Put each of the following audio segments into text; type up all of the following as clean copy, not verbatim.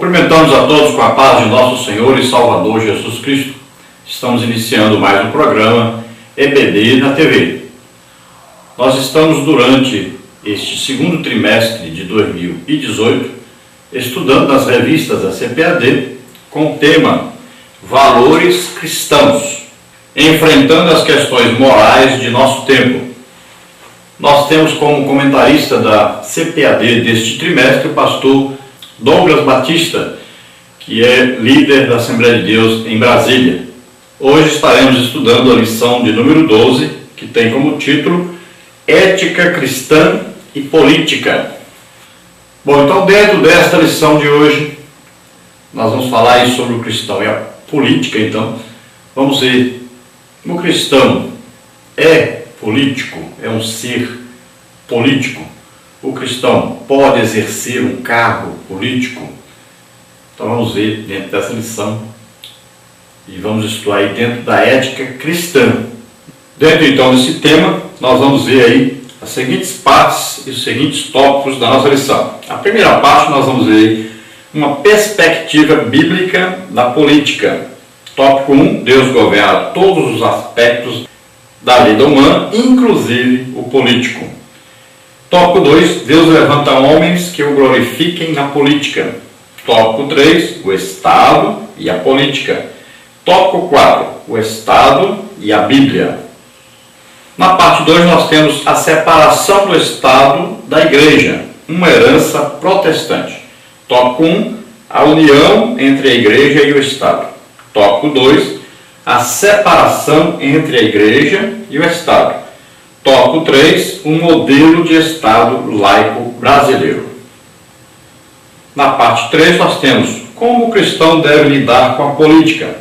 Cumprimentamos a todos com a paz de nosso Senhor e Salvador Jesus Cristo. Estamos iniciando mais um programa EBD na TV. Nós estamos durante este segundo trimestre de 2018 estudando nas revistas da CPAD com o tema Valores Cristãos, enfrentando as questões morais de nosso tempo. Nós temos como comentarista da CPAD deste trimestre o pastor Douglas Batista, que é líder da Assembleia de Deus em Brasília. Hoje estaremos estudando a lição de número 12, que tem como título Ética Cristã e Política. Bom, então dentro desta lição de hoje, nós vamos falar aí sobre o cristão e a política. Então, vamos ver, o cristão é político, é um ser político. O cristão pode exercer um cargo político? Então vamos ver dentro dessa lição e vamos estudar aí dentro da ética cristã. Dentro então desse tema, nós vamos ver aí as seguintes partes e os seguintes tópicos da nossa lição. A primeira parte nós vamos ver aí uma perspectiva bíblica da política. Tópico 1, Deus governa todos os aspectos da vida humana, inclusive o político. Tópico 2, Deus levanta homens que o glorifiquem na política. Tópico 3, o Estado e a política. Tópico 4, o Estado e a Bíblia. Na parte 2 nós temos a separação do Estado da Igreja, uma herança protestante. Tópico 1, a união entre a Igreja e o Estado. Tópico 2, a separação entre a Igreja e o Estado. Tópico 3, um modelo de Estado laico brasileiro. Na parte 3 nós temos como o cristão deve lidar com a política.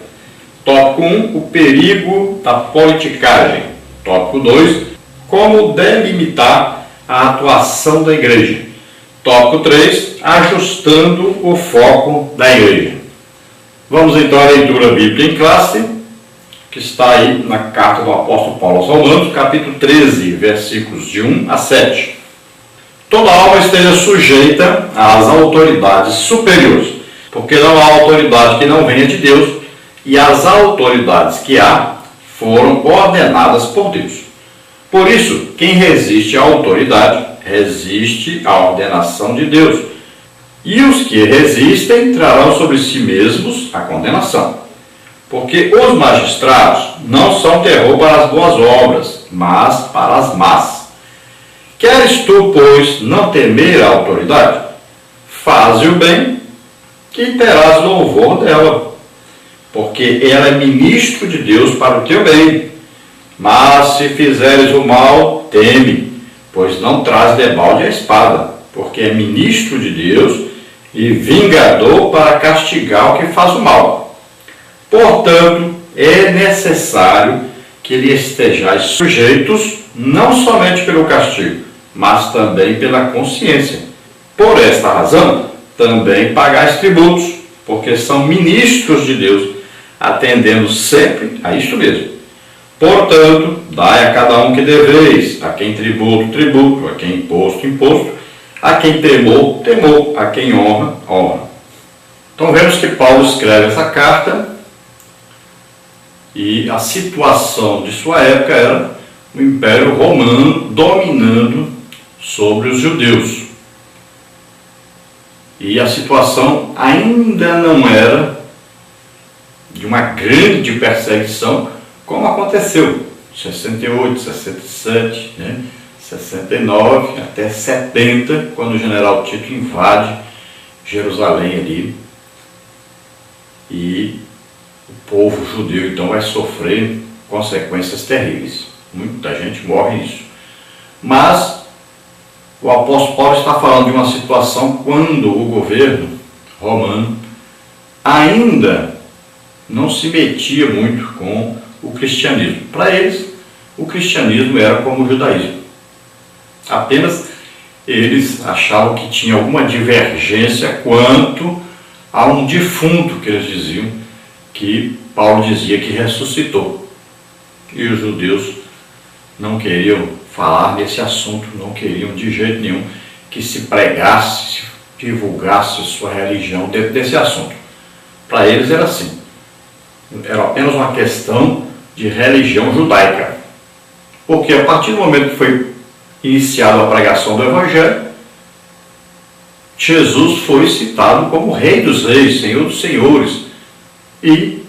Tópico 1, o perigo da politicagem. Tópico 2, como delimitar a atuação da igreja. Tópico 3, ajustando o foco da igreja. Vamos então à leitura bíblica em classe, que está aí na carta do apóstolo Paulo aos Romanos, capítulo 13, versículos de 1 a 7. Toda alma esteja sujeita às autoridades superiores, porque não há autoridade que não venha de Deus, e as autoridades que há foram ordenadas por Deus. Por isso, quem resiste à autoridade, resiste à ordenação de Deus. E os que resistem trarão sobre si mesmos a condenação. Porque os magistrados não são terror para as boas obras, mas para as más. Queres tu, pois, não temer a autoridade? Faze o bem, que terás louvor dela, porque ela é ministro de Deus para o teu bem. Mas se fizeres o mal, teme, pois não traz debalde a espada, porque é ministro de Deus e vingador para castigar o que faz o mal. Portanto, é necessário que lhe estejais sujeitos, não somente pelo castigo, mas também pela consciência. Por esta razão, também pagais tributos, porque são ministros de Deus, atendendo sempre a isto mesmo. Portanto, dai a cada um que deveis, a quem tributo, tributo, a quem imposto, imposto, a quem temor, temor, a quem honra, honra. Então vemos que Paulo escreve essa carta, e a situação de sua época era o Império Romano dominando sobre os judeus. E a situação ainda não era de uma grande perseguição, como aconteceu em 68, 67, 69, até 70, quando o general Tito invade Jerusalém ali. E o povo judeu então vai sofrer consequências terríveis. Muita gente morre nisso. Mas o apóstolo Paulo está falando de uma situação quando o governo romano ainda não se metia muito com o cristianismo. Para eles, o cristianismo era como o judaísmo. Apenas eles achavam que tinha alguma divergência quanto a um defunto, que eles diziam, que Paulo dizia que ressuscitou. E os judeus não queriam falar nesse assunto, não queriam de jeito nenhum que se pregasse, divulgasse sua religião dentro desse assunto. Para eles era assim, era apenas uma questão de religião judaica, porque a partir do momento que foi iniciada a pregação do Evangelho, Jesus foi citado como Rei dos Reis, Senhor dos Senhores, e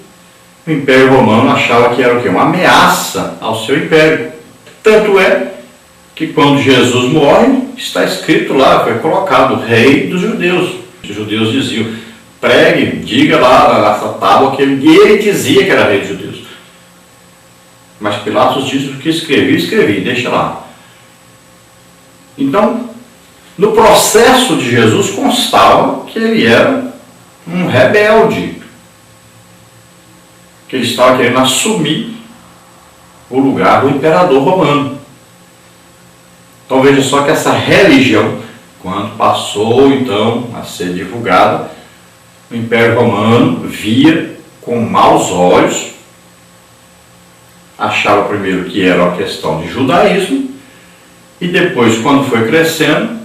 o Império Romano achava que era o quê? Uma ameaça ao seu império. Tanto é que quando Jesus morre, está escrito lá, foi colocado Rei dos Judeus. Os judeus diziam, pregue, diga lá nessa tábua que ele dizia que era Rei dos Judeus. Mas Pilatos diz o que escrevi, deixa lá. Então, no processo de Jesus constava que ele era um rebelde, que ele estava querendo assumir o lugar do imperador romano. Então veja só que essa religião, quando passou então a ser divulgada, o Império Romano via com maus olhos, achava primeiro que era uma questão de judaísmo, e depois, quando foi crescendo,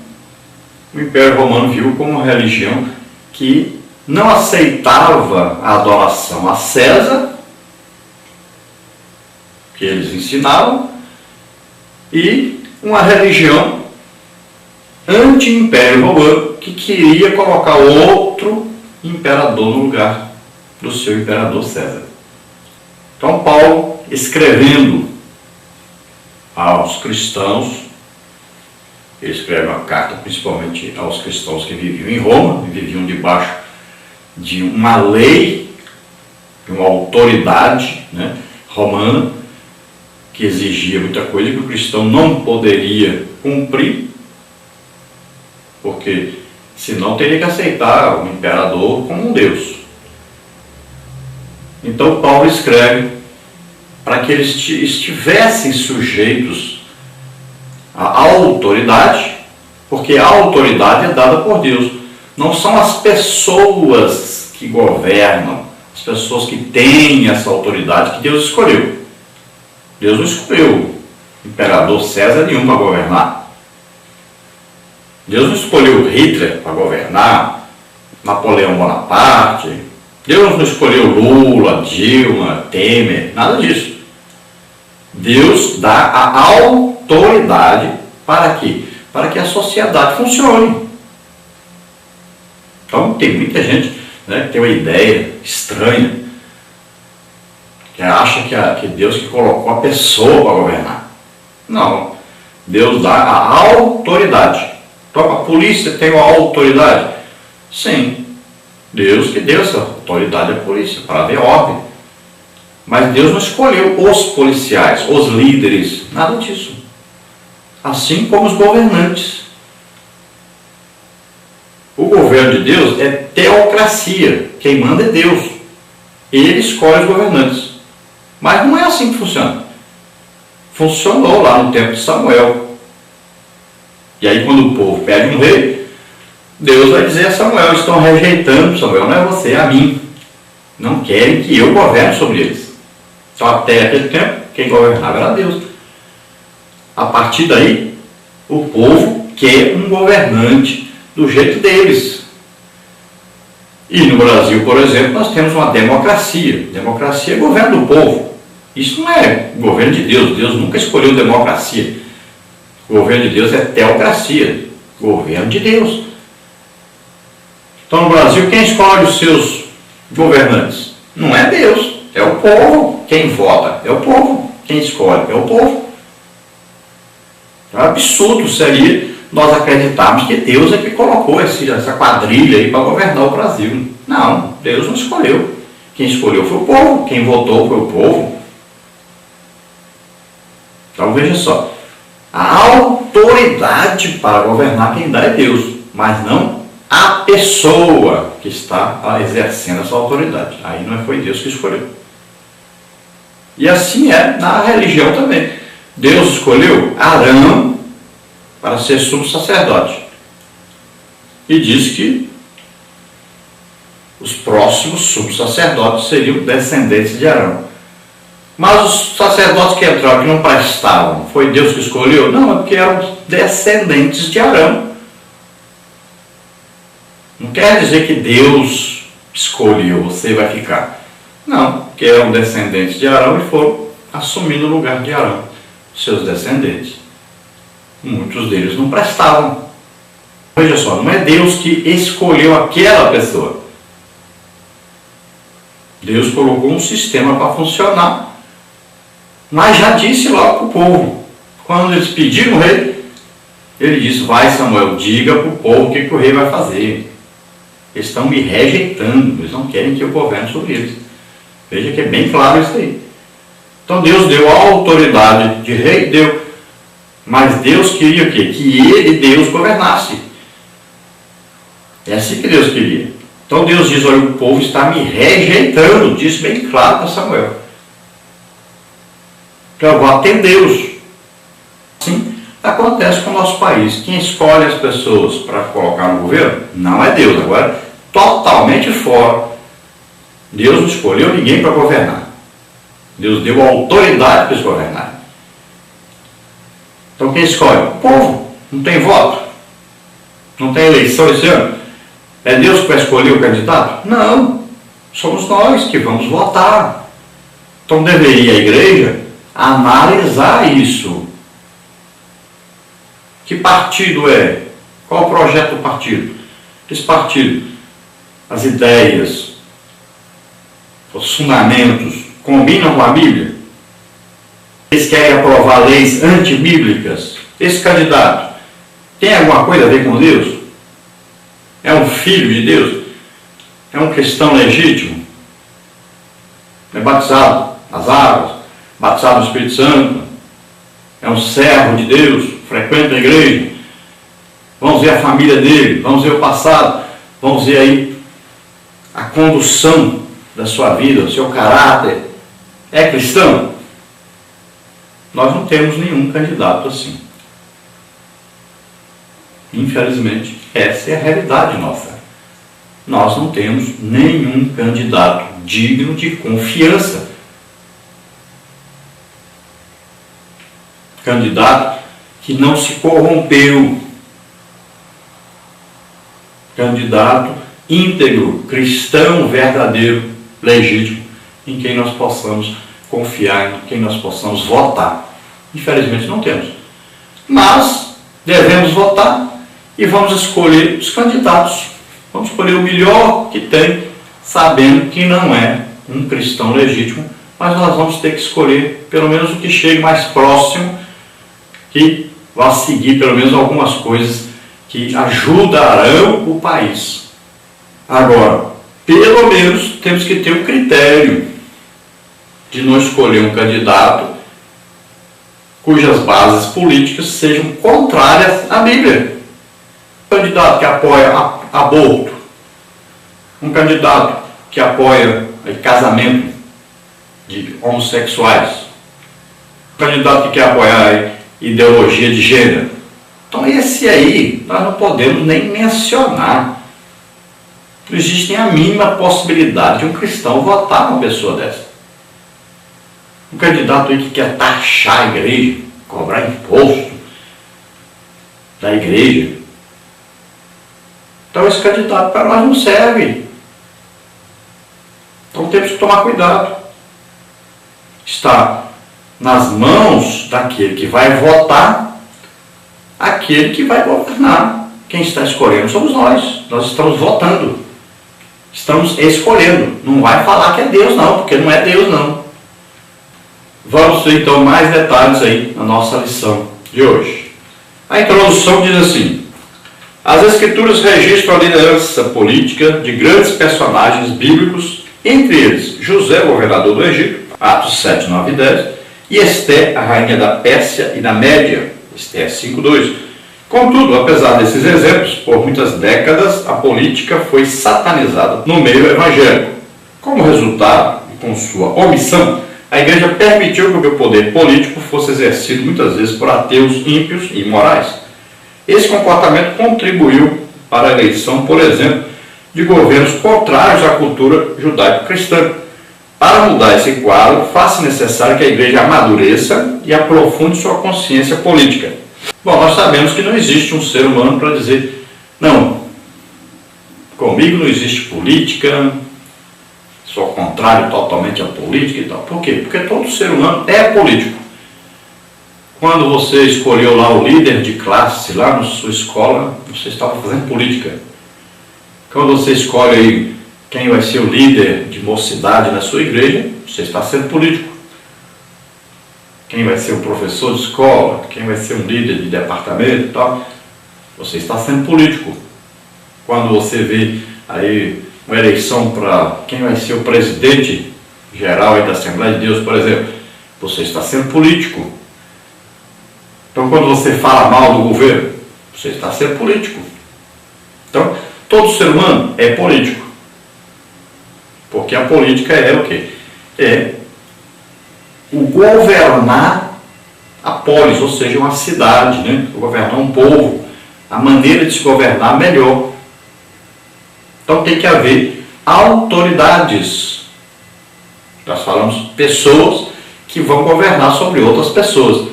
o Império Romano viu como uma religião que não aceitava a adoração a César, que eles ensinavam, e uma religião anti-império romano, que queria colocar outro imperador no lugar do seu imperador César. Então Paulo, escrevendo aos cristãos, ele escreve uma carta principalmente aos cristãos que viviam em Roma, viviam debaixo de uma lei, de uma autoridade, romana, que exigia muita coisa que o cristão não poderia cumprir, porque senão teria que aceitar o imperador como um Deus. Então Paulo escreve para que eles estivessem sujeitos à autoridade, porque a autoridade é dada por Deus. Não são as pessoas que governam, as pessoas que têm essa autoridade que Deus escolheu. Deus não escolheu o imperador César nenhum para governar. Deus não escolheu Hitler para governar, Napoleão Bonaparte. Deus não escolheu Lula, Dilma, Temer, nada disso. Deus dá a autoridade para quê? Para que a sociedade funcione. Então tem muita gente que tem uma ideia estranha, que acha que Deus que colocou a pessoa para governar. Não, Deus dá a autoridade. Então a polícia tem uma autoridade? Sim, Deus que deu essa autoridade à polícia, para haver ordem. Mas Deus não escolheu os policiais, os líderes, nada disso. Assim como os governantes. O governo de Deus é teocracia, quem manda é Deus. Ele escolhe os governantes. Mas não é assim que funciona. Funcionou lá no tempo de Samuel. E aí quando o povo pede um rei, Deus vai dizer a Samuel, estão rejeitando Samuel, não é você, é a mim. Não querem que eu governe sobre eles. Então até aquele tempo, quem governava era Deus. A partir daí, o povo quer um governante do jeito deles. E no Brasil, por exemplo, nós temos uma democracia. Democracia é governo do povo. Isso não é governo de Deus. Deus nunca escolheu democracia. O governo de Deus é teocracia. Governo de Deus. Então no Brasil, quem escolhe os seus governantes? Não é Deus, é o povo. Quem vota é o povo. Quem escolhe é o povo. Então, absurdo seria nós acreditarmos que Deus é que colocou essa quadrilha aí para governar o Brasil. Não, Deus não escolheu. Quem escolheu foi o povo, quem votou foi o povo. Então veja só, a autoridade para governar quem dá é Deus, mas não a pessoa que está exercendo essa autoridade. Aí não foi Deus que escolheu. E assim é na religião também. Deus escolheu Arão para ser sumo sacerdote. E diz que os próximos sumos sacerdotes seriam descendentes de Arão. Mas os sacerdotes que entraram, que não prestavam, foi Deus que escolheu? Não, é porque eram descendentes de Arão. Não quer dizer que Deus escolheu, você vai ficar. Não, porque eram descendentes de Arão e foram assumindo o lugar de Arão, seus descendentes. Muitos deles não prestavam. Veja só, não é Deus que escolheu aquela pessoa. Deus colocou um sistema para funcionar, mas já disse logo para o povo. Quando eles pediram o rei, ele disse: vai, Samuel, diga para o povo o que o rei vai fazer. Eles estão me rejeitando, eles não querem que eu governe sobre eles. Veja que é bem claro isso aí. Então Deus deu a autoridade de rei, deu. Mas Deus queria o quê? Que ele, Deus, governasse. É assim que Deus queria. Então Deus diz: olha, o povo está me rejeitando. Disse bem claro para Samuel. Então eu vou atendê-los. Assim acontece com o nosso país. Quem escolhe as pessoas para colocar no governo não é Deus. Agora, totalmente fora. Deus não escolheu ninguém para governar. Deus deu a autoridade para eles governarem. Então quem escolhe? O povo. Não tem voto. Não tem eleição esse ano. É Deus que vai escolher o candidato? Não. Somos nós que vamos votar. Então deveria a igreja analisar isso. Que partido é? Qual o projeto do partido? Esse partido, as ideias, os fundamentos combinam com a Bíblia? Eles querem aprovar leis antibíblicas? Esse candidato tem alguma coisa a ver com Deus? É um filho de Deus? É um cristão legítimo? É batizado nas águas? Batizado no Espírito Santo? É um servo de Deus? Frequenta a igreja? Vamos ver a família dele, vamos ver o passado, vamos ver aí a condução da sua vida, o seu caráter. É cristão? Nós não temos nenhum candidato assim. Infelizmente, essa é a realidade nossa. Nós não temos nenhum candidato digno de confiança. Candidato que não se corrompeu. Candidato íntegro, cristão, verdadeiro, legítimo, em quem nós possamos confiar, em quem nós possamos votar. Infelizmente não temos. Mas devemos votar e vamos escolher os candidatos. Vamos escolher o melhor que tem, sabendo que não é um cristão legítimo, mas nós vamos ter que escolher pelo menos o que chegue mais próximo, que vá seguir pelo menos algumas coisas que ajudarão o país. Agora, pelo menos temos que ter um critério de não escolher um candidato cujas bases políticas sejam contrárias à Bíblia. Um candidato que apoia aborto, um candidato que apoia casamento de homossexuais, um candidato que quer apoiar ideologia de gênero. Então esse aí nós não podemos nem mencionar. Não existe nem a mínima possibilidade de um cristão votar numa pessoa dessa. Um candidato aí que quer taxar a igreja, cobrar imposto da igreja. Então esse candidato para nós não serve. Então temos que tomar cuidado. Está nas mãos daquele que vai votar, aquele que vai governar. Quem está escolhendo somos nós. Nós estamos votando. Estamos escolhendo. Não vai falar que é Deus não, porque não é Deus não. Vamos ver então mais detalhes aí na nossa lição de hoje. A introdução diz assim: as Escrituras registram a liderança política de grandes personagens bíblicos, entre eles José, governador do Egito, Atos 7, 9 e 10, e Esté, a rainha da Pérsia e da Média, Esté 5, 2. Contudo, apesar desses exemplos, por muitas décadas a política foi satanizada no meio evangélico. Como resultado, e com sua omissão, a igreja permitiu que o poder político fosse exercido muitas vezes por ateus ímpios e imorais. Esse comportamento contribuiu para a eleição, por exemplo, de governos contrários à cultura judaico-cristã. Para mudar esse quadro, faz-se necessário que a igreja amadureça e aprofunde sua consciência política. Bom, nós sabemos que não existe um ser humano para dizer, não, comigo não existe política, sou contrário totalmente à política e tal. Por quê? Porque todo ser humano é político. Quando você escolheu lá o líder de classe, lá na sua escola, você estava fazendo política. Quando você escolhe aí quem vai ser o líder de mocidade na sua igreja, você está sendo político. Quem vai ser o professor de escola, quem vai ser um líder de departamento e tal, você está sendo político. Quando você vê aí uma eleição para quem vai ser o presidente geral aí da Assembleia de Deus, por exemplo, você está sendo político. Então, quando você fala mal do governo, você está sendo político. Então, todo ser humano é político. Porque a política é o quê? É o governar a polis, ou seja, uma cidade, né? Governar um povo, a maneira de se governar melhor. Então tem que haver autoridades. Nós falamos pessoas que vão governar sobre outras pessoas.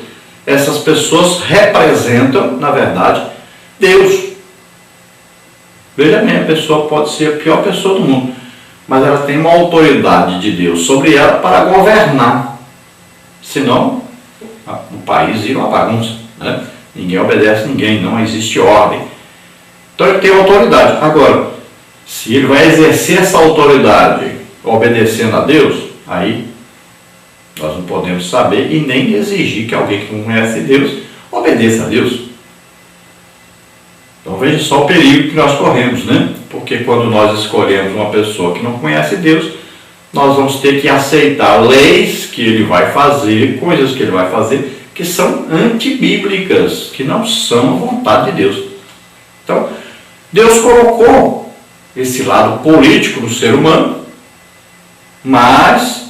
Essas pessoas representam, na verdade, Deus. Veja bem, a pessoa pode ser a pior pessoa do mundo, mas ela tem uma autoridade de Deus sobre ela para governar. Senão, o país vira uma bagunça, né? Ninguém obedece a ninguém, não existe ordem. Então ele tem autoridade. Agora, se ele vai exercer essa autoridade obedecendo a Deus, aí nós não podemos saber e nem exigir que alguém que não conhece Deus obedeça a Deus. Então veja só o perigo que nós corremos, né? Porque quando nós escolhemos uma pessoa que não conhece Deus, nós vamos ter que aceitar leis que ele vai fazer, coisas que ele vai fazer, que são antibíblicas, que não são a vontade de Deus. Então, Deus colocou esse lado político no ser humano, mas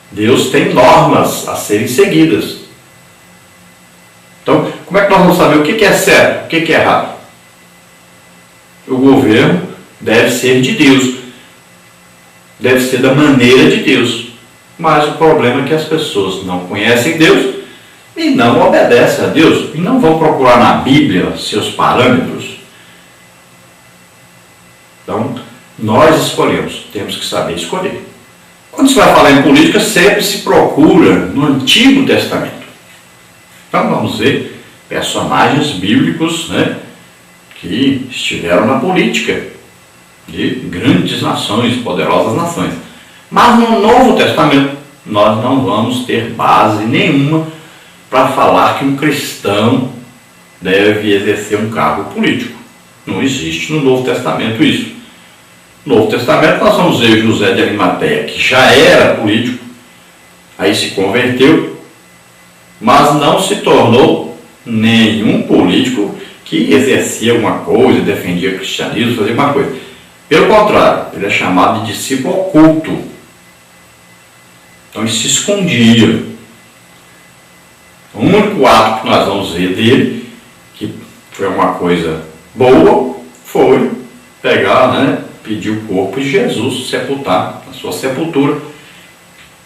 Deus tem normas a serem seguidas. Então, como é que nós vamos saber o que é certo, o que é errado? O governo deve ser de Deus, deve ser da maneira de Deus. Mas o problema é que as pessoas não conhecem Deus e não obedecem a Deus e não vão procurar na Bíblia seus parâmetros. Então, nós escolhemos, temos que saber escolher. Quando se vai falar em política, sempre se procura no Antigo Testamento. Então vamos ver personagens bíblicos, né, que estiveram na política de grandes nações, poderosas nações. Mas no Novo Testamento nós não vamos ter base nenhuma para falar que um cristão deve exercer um cargo político. Não existe no Novo Testamento isso. No Novo Testamento nós vamos ver José de Arimateia, que já era político, aí se converteu, mas não se tornou nenhum político que exercia alguma coisa, defendia o cristianismo, fazia alguma coisa. Pelo contrário, ele é chamado de discípulo oculto. Então ele se escondia. O único ato que nós vamos ver dele, que foi uma coisa boa, foi pegar, né, pedir o corpo de Jesus, sepultar na sua sepultura,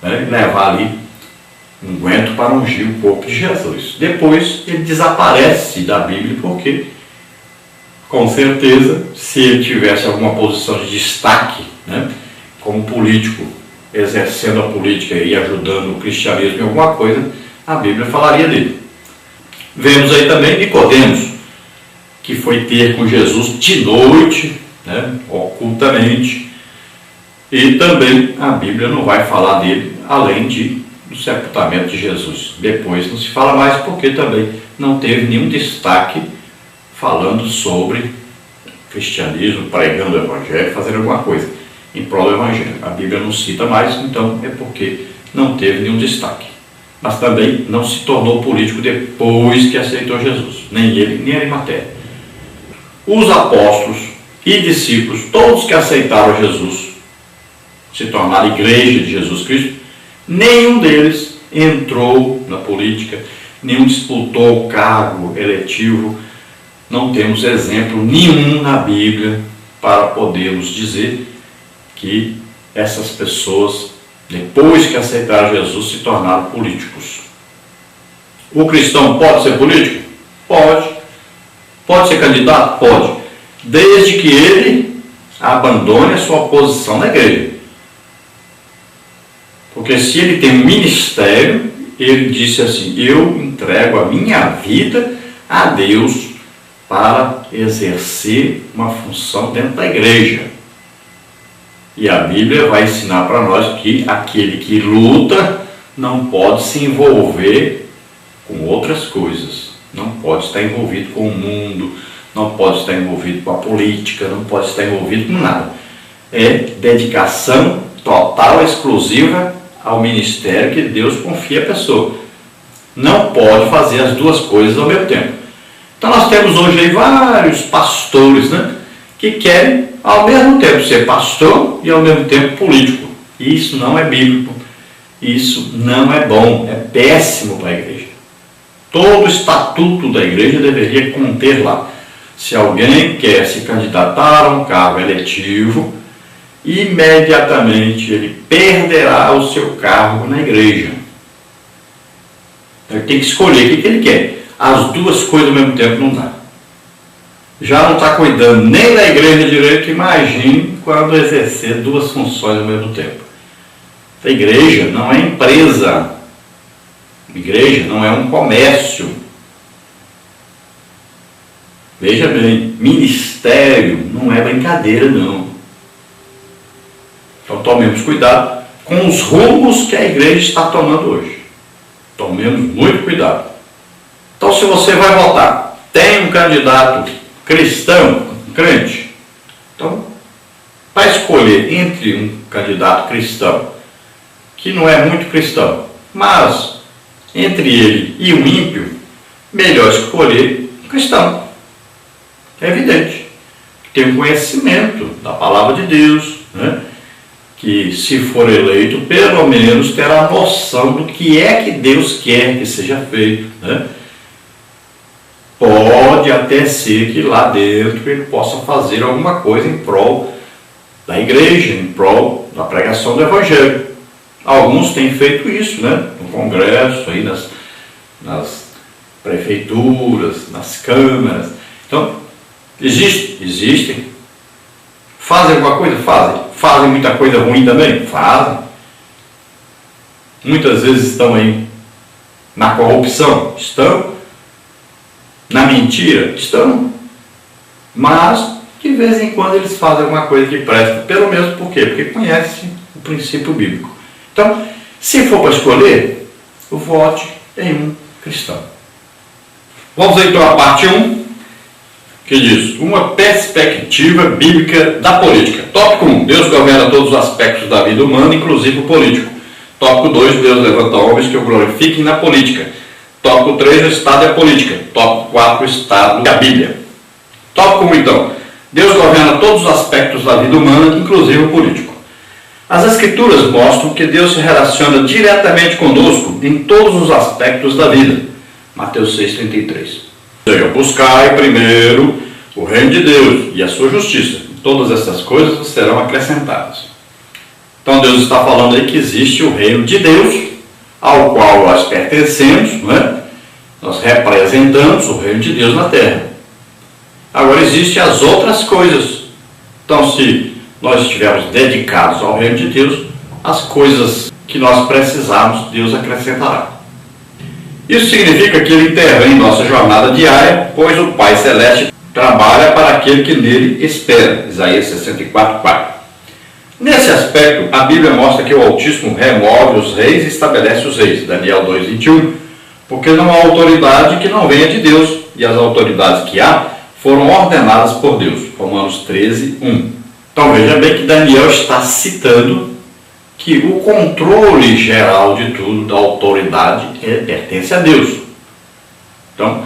né, e levar ali um unguento para ungir o corpo de Jesus. Depois ele desaparece da Bíblia, porque com certeza, se ele tivesse alguma posição de destaque, né, como político, exercendo a política e ajudando o cristianismo em alguma coisa, a Bíblia falaria dele. Vemos aí também Nicodemos, que foi ter com Jesus de noite, né, ocultamente, e também a Bíblia não vai falar dele, além do sepultamento de Jesus. Depois não se fala mais, porque também não teve nenhum destaque falando sobre cristianismo, pregando o evangelho, fazendo alguma coisa em prol do evangelho. A Bíblia não cita mais, então é porque não teve nenhum destaque. Mas também não se tornou político depois que aceitou Jesus, nem ele, nem Arimateia. Os apóstolos e discípulos, todos que aceitaram Jesus, se tornaram igreja de Jesus Cristo, nenhum deles entrou na política, nenhum disputou o cargo eletivo. Não temos exemplo nenhum na Bíblia para podermos dizer que essas pessoas, depois que aceitaram Jesus, se tornaram políticos. O cristão pode ser político? Pode. Pode ser candidato? Pode. Desde que ele abandone a sua posição na igreja. Porque se ele tem um ministério, ele disse assim: eu entrego a minha vida a Deus para exercer uma função dentro da igreja. E a Bíblia vai ensinar para nós que aquele que luta não pode se envolver com outras coisas. Não pode estar envolvido com o mundo, não pode estar envolvido com a política, não pode estar envolvido com nada. É dedicação total, exclusiva ao ministério que Deus confia à pessoa. Não pode fazer as duas coisas ao mesmo tempo. Então nós temos hoje aí vários pastores, né, que querem ao mesmo tempo ser pastor e ao mesmo tempo político. Isso não é bíblico, isso não é bom, é péssimo para a igreja. Todo o estatuto da igreja deveria conter lá: se alguém quer se candidatar a um cargo eletivo, imediatamente ele perderá o seu cargo na igreja. Ele tem que escolher o que ele quer. As duas coisas ao mesmo tempo não dá. Já não está cuidando nem da igreja direito, imagine quando exercer duas funções ao mesmo tempo. A igreja não é empresa. A igreja não é um comércio. Veja bem, ministério não é brincadeira, não. Então tomemos cuidado com os rumos que a igreja está tomando hoje. Tomemos muito cuidado. Então, se você vai votar, tem um candidato cristão, crente, então, para escolher entre um candidato cristão, que não é muito cristão, mas entre ele e um ímpio, melhor escolher um cristão. É evidente. Tem um conhecimento da palavra de Deus, né? Que se for eleito, pelo menos terá noção do que é que Deus quer que seja feito, né? Pode até ser que lá dentro ele possa fazer alguma coisa em prol da igreja, em prol da pregação do Evangelho. Alguns têm feito isso, né? No Congresso, aí nas prefeituras, nas câmaras. Então, existem. Fazem alguma coisa? Fazem. Fazem muita coisa ruim também? Fazem. Muitas vezes estão aí na corrupção? Estão. Na mentira? Estão. Mas, de vez em quando, eles fazem alguma coisa que presta. Pelo menos por quê? Porque conhecem o princípio bíblico. Então, se for para escolher, vote em um cristão. Vamos então à parte 1, que diz: uma perspectiva bíblica da política. Tópico 1, Deus governa todos os aspectos da vida humana, inclusive o político. Tópico 2, Deus levanta homens que o glorifiquem na política. Tópico 3, o Estado e a política. Tópico 4, o Estado e a Bíblia. Tópico 1, então, Deus governa todos os aspectos da vida humana, inclusive o político. As Escrituras mostram que Deus se relaciona diretamente conosco em todos os aspectos da vida. Mateus 6,33. Buscai primeiro o reino de Deus e a sua justiça. Todas essas coisas serão acrescentadas. Então Deus está falando aí que existe o reino de Deus, ao qual nós pertencemos, não é? Nós representamos o reino de Deus na terra. Agora existem as outras coisas. Então, se nós estivermos dedicados ao reino de Deus, as coisas que nós precisarmos, Deus acrescentará. Isso significa que Ele intervém em nossa jornada diária, pois o Pai Celeste trabalha para aquele que nele espera. Isaías 64:4. Nesse aspecto, a Bíblia mostra que o Altíssimo remove os reis e estabelece os reis. Daniel 2:21. Porque não há autoridade que não venha de Deus, e as autoridades que há foram ordenadas por Deus. Romanos 13:1. Então veja bem que Daniel está citando que o controle geral de tudo, da autoridade, pertence a Deus. Então,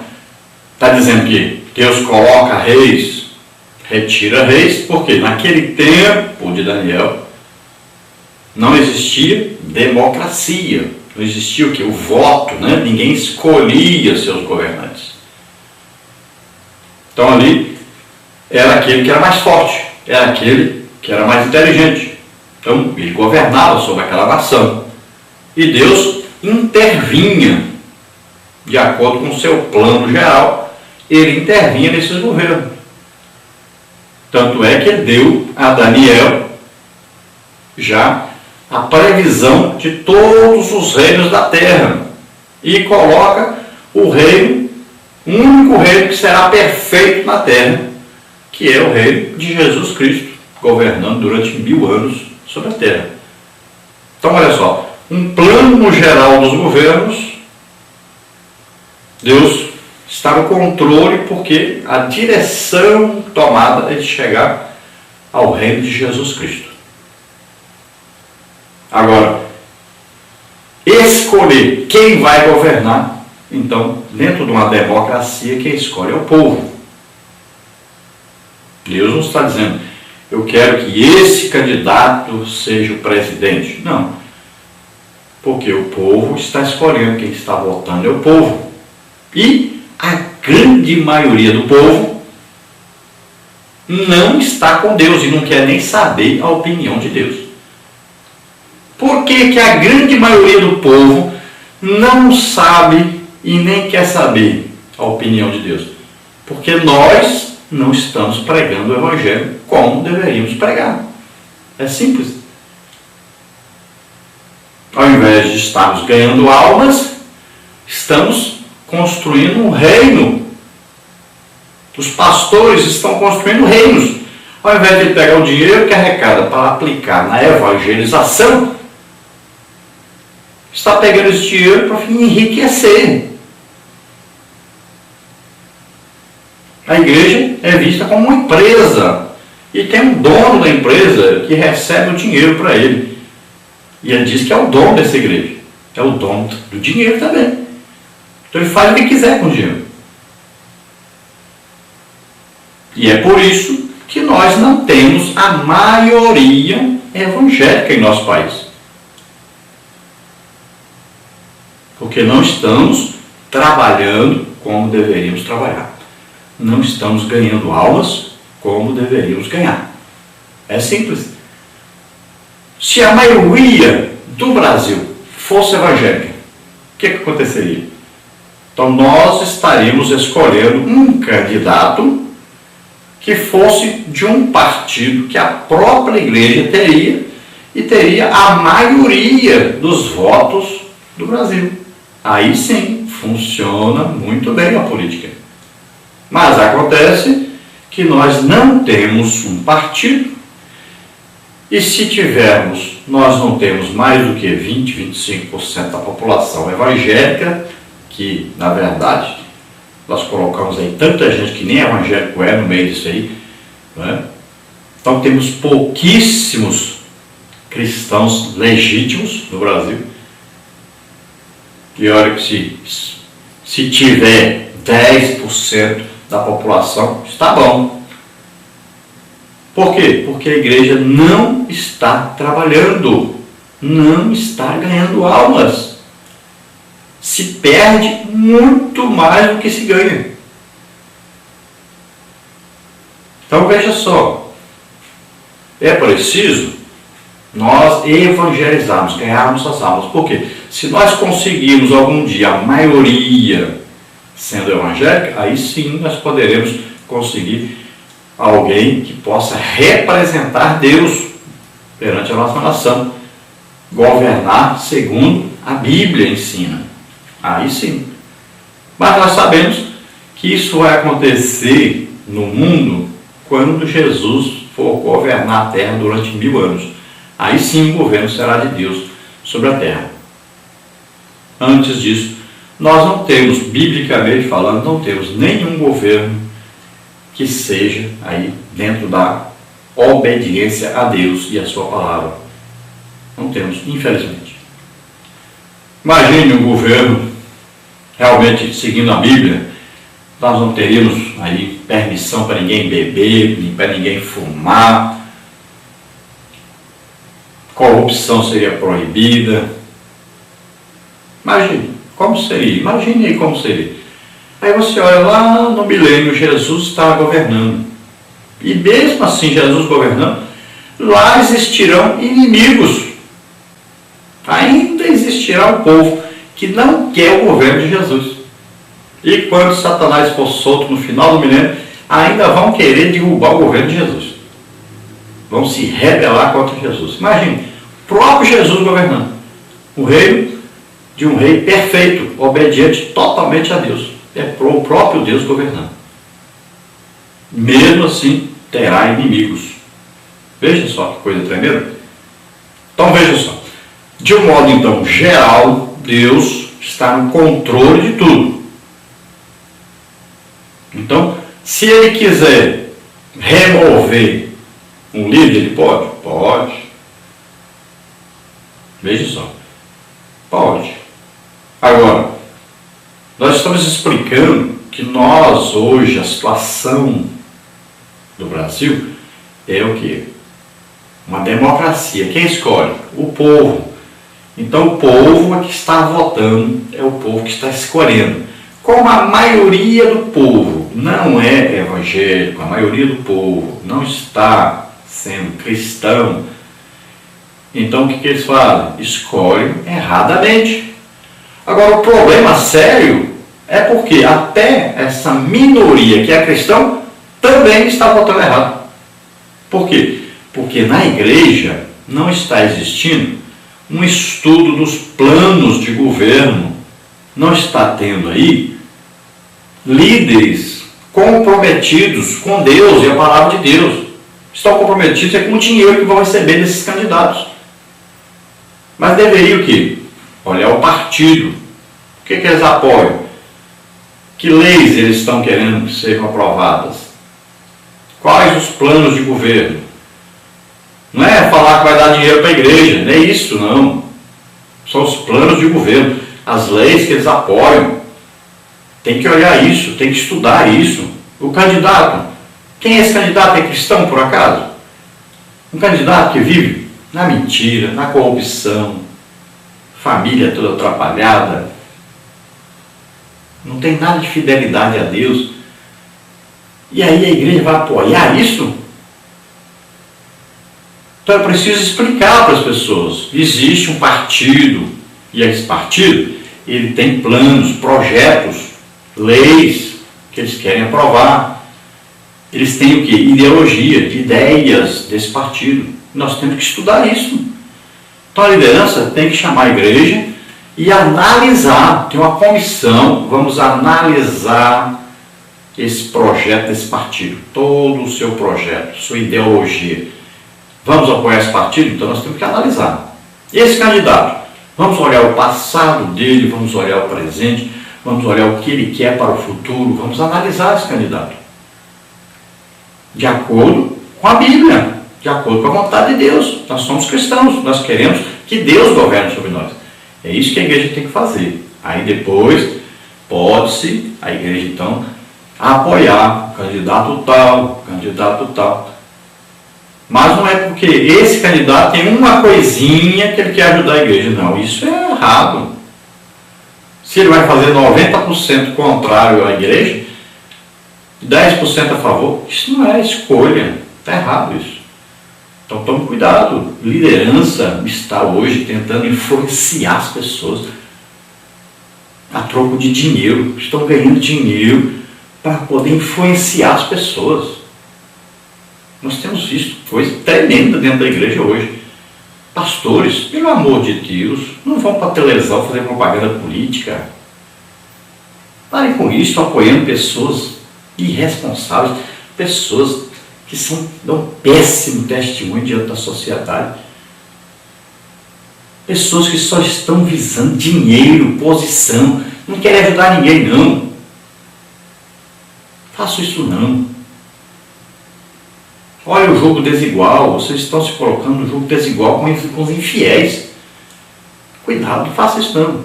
está dizendo que Deus coloca reis, retira reis, porque naquele tempo de Daniel não existia democracia, não existia o quê? O voto, né? Ninguém escolhia seus governantes. Então ali era aquele que era mais forte, era aquele que era mais inteligente. Então ele governava sobre aquela nação. E Deus intervinha, de acordo com o seu plano geral, ele intervinha nesses governos. Tanto é que ele deu a Daniel já a previsão de todos os reinos da terra e coloca o reino, o único reino que será perfeito na terra, que é o reino de Jesus Cristo, governando durante 1000 anos sobre a terra. Então, olha só, um plano geral dos governos, Deus está no controle, porque a direção tomada é de chegar ao reino de Jesus Cristo. Agora, escolher quem vai governar, então, dentro de uma democracia, quem escolhe é o povo. Deus não está dizendo, eu quero que esse candidato seja o presidente. Não. Porque o povo está escolhendo, quem está votando é o povo. E a grande maioria do povo não está com Deus e não quer nem saber a opinião de Deus. Por que a grande maioria do povo não sabe e nem quer saber a opinião de Deus? Porque nós não estamos pregando o Evangelho como deveríamos pregar. É simples. Ao invés de estarmos ganhando almas, estamos construindo um reino. Os pastores estão construindo reinos. Ao invés de pegar o dinheiro que arrecada para aplicar na evangelização, está pegando esse dinheiro para enriquecer. A igreja é vista como uma empresa e tem um dono da empresa que recebe o dinheiro para ele. E ele diz que é o dono dessa igreja. É o dono do dinheiro também. Então ele faz o que quiser com o dinheiro. E é por isso que nós não temos a maioria evangélica em nosso país. Porque não estamos trabalhando como deveríamos trabalhar. Não estamos ganhando almas como deveríamos ganhar. É simples. Se a maioria do Brasil fosse evangélica, o que aconteceria? Então nós estaríamos escolhendo um candidato que fosse de um partido que a própria igreja teria e teria a maioria dos votos do Brasil. Aí sim, funciona muito bem a política. Mas acontece que nós não temos um partido e se tivermos, nós não temos mais do que 20, 25% da população evangélica, que na verdade nós colocamos aí tanta gente que nem evangélico é no meio disso aí, não é? Então temos pouquíssimos cristãos legítimos no Brasil. E olha que se tiver 10% da população, está bom. Por quê? Porque a igreja não está trabalhando, não está ganhando almas. Se perde muito mais do que se ganha. Então veja só, é preciso nós evangelizarmos, ganharmos as almas. Por quê? Se nós conseguirmos algum dia a maioria sendo evangélica, aí sim nós poderemos conseguir alguém que possa representar Deus perante a nossa nação, governar segundo a Bíblia ensina. Aí sim. Mas nós sabemos que isso vai acontecer no mundo quando Jesus for governar a terra durante 1000 anos. Aí sim o governo será de Deus sobre a terra. Antes disso, nós não temos, biblicamente falando, não temos nenhum governo que seja aí dentro da obediência a Deus e a sua palavra. Não temos, infelizmente. Imagine um governo realmente seguindo a Bíblia, nós não teríamos aí permissão para ninguém beber, para ninguém fumar, corrupção seria proibida. Imagine como seria, imagine aí como seria. Aí você olha lá no milênio, Jesus estava governando. E mesmo assim, Jesus governando, lá existirão inimigos. Ainda existirá um povo que não quer o governo de Jesus. E quando Satanás for solto no final do milênio, ainda vão querer derrubar o governo de Jesus. Vão se rebelar contra Jesus. Imagine, o próprio Jesus governando. O reino de um rei perfeito, obediente totalmente a Deus. É o próprio Deus governando. Mesmo assim, terá inimigos. Veja só que coisa tremenda. Então veja só. De um modo então geral, Deus está no controle de tudo. Então, se Ele quiser remover um líder, Ele pode? Pode. Veja só. Pode. Agora, nós estamos explicando que nós hoje, a situação do Brasil é o quê? Uma democracia. Quem escolhe? O povo. Então o povo é que está votando, é o povo que está escolhendo. Como a maioria do povo não é evangélico, a maioria do povo não está sendo cristão, então o que eles fazem? Escolhem erradamente. Agora o problema sério é porque até essa minoria que é cristão também está votando errado. Por quê? Porque na igreja não está existindo um estudo dos planos de governo, não está tendo aí líderes comprometidos com Deus e a palavra de Deus. Estão comprometidos com o dinheiro que vão receber desses candidatos. Mas deveria o quê? Olhar o partido. O que eles apoiam? Que leis eles estão querendo que sejam aprovadas? Quais os planos de governo? Não é falar que vai dar dinheiro para a igreja, não é isso não. São os planos de governo, as leis que eles apoiam. Tem que olhar isso, tem que estudar isso. O candidato, quem é esse candidato? É cristão por acaso? Um candidato que vive na mentira, na corrupção, família toda atrapalhada, não tem nada de fidelidade a Deus. E aí a igreja vai apoiar isso? Então eu preciso explicar para as pessoas. Existe um partido, e esse partido, ele tem planos, projetos, leis que eles querem aprovar. Eles têm o quê? Ideologia, ideias desse partido. Nós temos que estudar isso. Então a liderança tem que chamar a igreja e analisar. Tem uma comissão, vamos analisar esse projeto desse partido, todo o seu projeto, sua ideologia. Vamos apoiar esse partido? Então nós temos que analisar. Esse candidato, vamos olhar o passado dele, vamos olhar o presente, vamos olhar o que ele quer para o futuro, vamos analisar esse candidato. De acordo com a Bíblia, de acordo com a vontade de Deus. Nós somos cristãos, nós queremos que Deus governe sobre nós. É isso que a igreja tem que fazer. Aí depois, pode-se, a igreja então, apoiar o candidato tal. Mas não é porque esse candidato tem uma coisinha que ele quer ajudar a igreja. Não, isso é errado. Se ele vai fazer 90% contrário à igreja, 10% a favor, isso não é escolha. Está errado isso. Então tome cuidado. Liderança está hoje tentando influenciar as pessoas a troco de dinheiro. Estão ganhando dinheiro para poder influenciar as pessoas. Nós temos visto coisa tremenda dentro da igreja hoje. Pastores, pelo amor de Deus, não vão para a televisão fazer propaganda política. Parem com isso, estão apoiando pessoas irresponsáveis, pessoas que dão péssimo testemunho diante da sociedade. Pessoas que só estão visando dinheiro, posição, não querem ajudar ninguém não. Faço isso não. Olha o jogo desigual, vocês estão se colocando no jogo desigual com os infiéis. Cuidado, não faça isso não.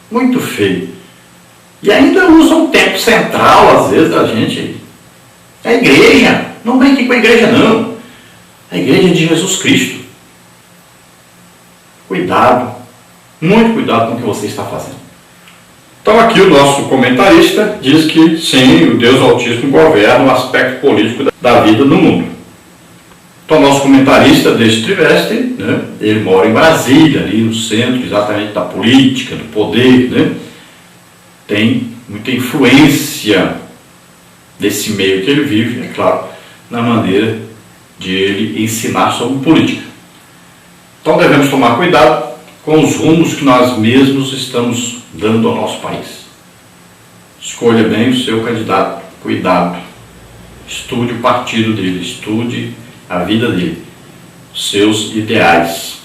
Muito feio. E ainda usam o tempo central, às vezes, da gente. É a igreja. Não brinque com a igreja, não. A igreja é de Jesus Cristo. Cuidado. Muito cuidado com o que você está fazendo. Então aqui o nosso comentarista diz que sim, o Deus Altíssimo governa o aspecto político da vida no mundo. Então, nosso comentarista deste trimestre, né, ele mora em Brasília, ali no centro exatamente da política, do poder, né, tem muita influência desse meio que ele vive, é claro, na maneira de ele ensinar sobre política. Então devemos tomar cuidado com os rumos que nós mesmos estamos dando ao nosso país. Escolha bem o seu candidato, cuidado. Estude o partido dele, estude a vida dele, os seus ideais.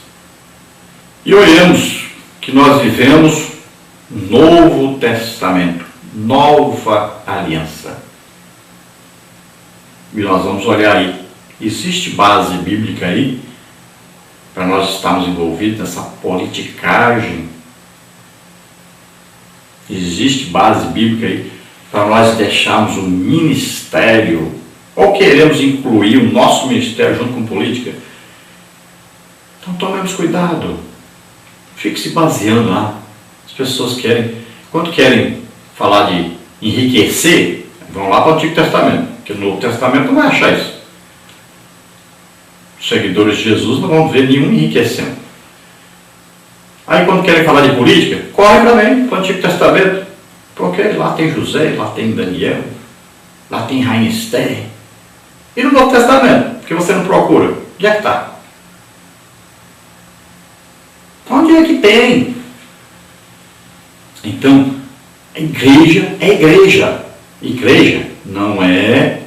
E olhemos que nós vivemos um Novo Testamento, nova aliança. E nós vamos olhar aí, existe base bíblica aí para nós estarmos envolvidos nessa politicagem? Existe base bíblica aí para nós deixarmos o ministério, ou queremos incluir o nosso ministério junto com política? Então tomemos cuidado, fique se baseando lá. As pessoas querem, quando querem falar de enriquecer, vão lá para o Antigo Testamento, porque no Novo Testamento não vai achar isso. Os seguidores de Jesus não vão ver nenhum enriquecendo. Aí quando querem falar de política, corre também para o Antigo Testamento, porque lá tem José, lá tem Daniel, lá tem Rainha Esther. E no Novo Testamento, porque você não procura, onde é que está? Onde é que tem? Então, a igreja é igreja. Igreja não é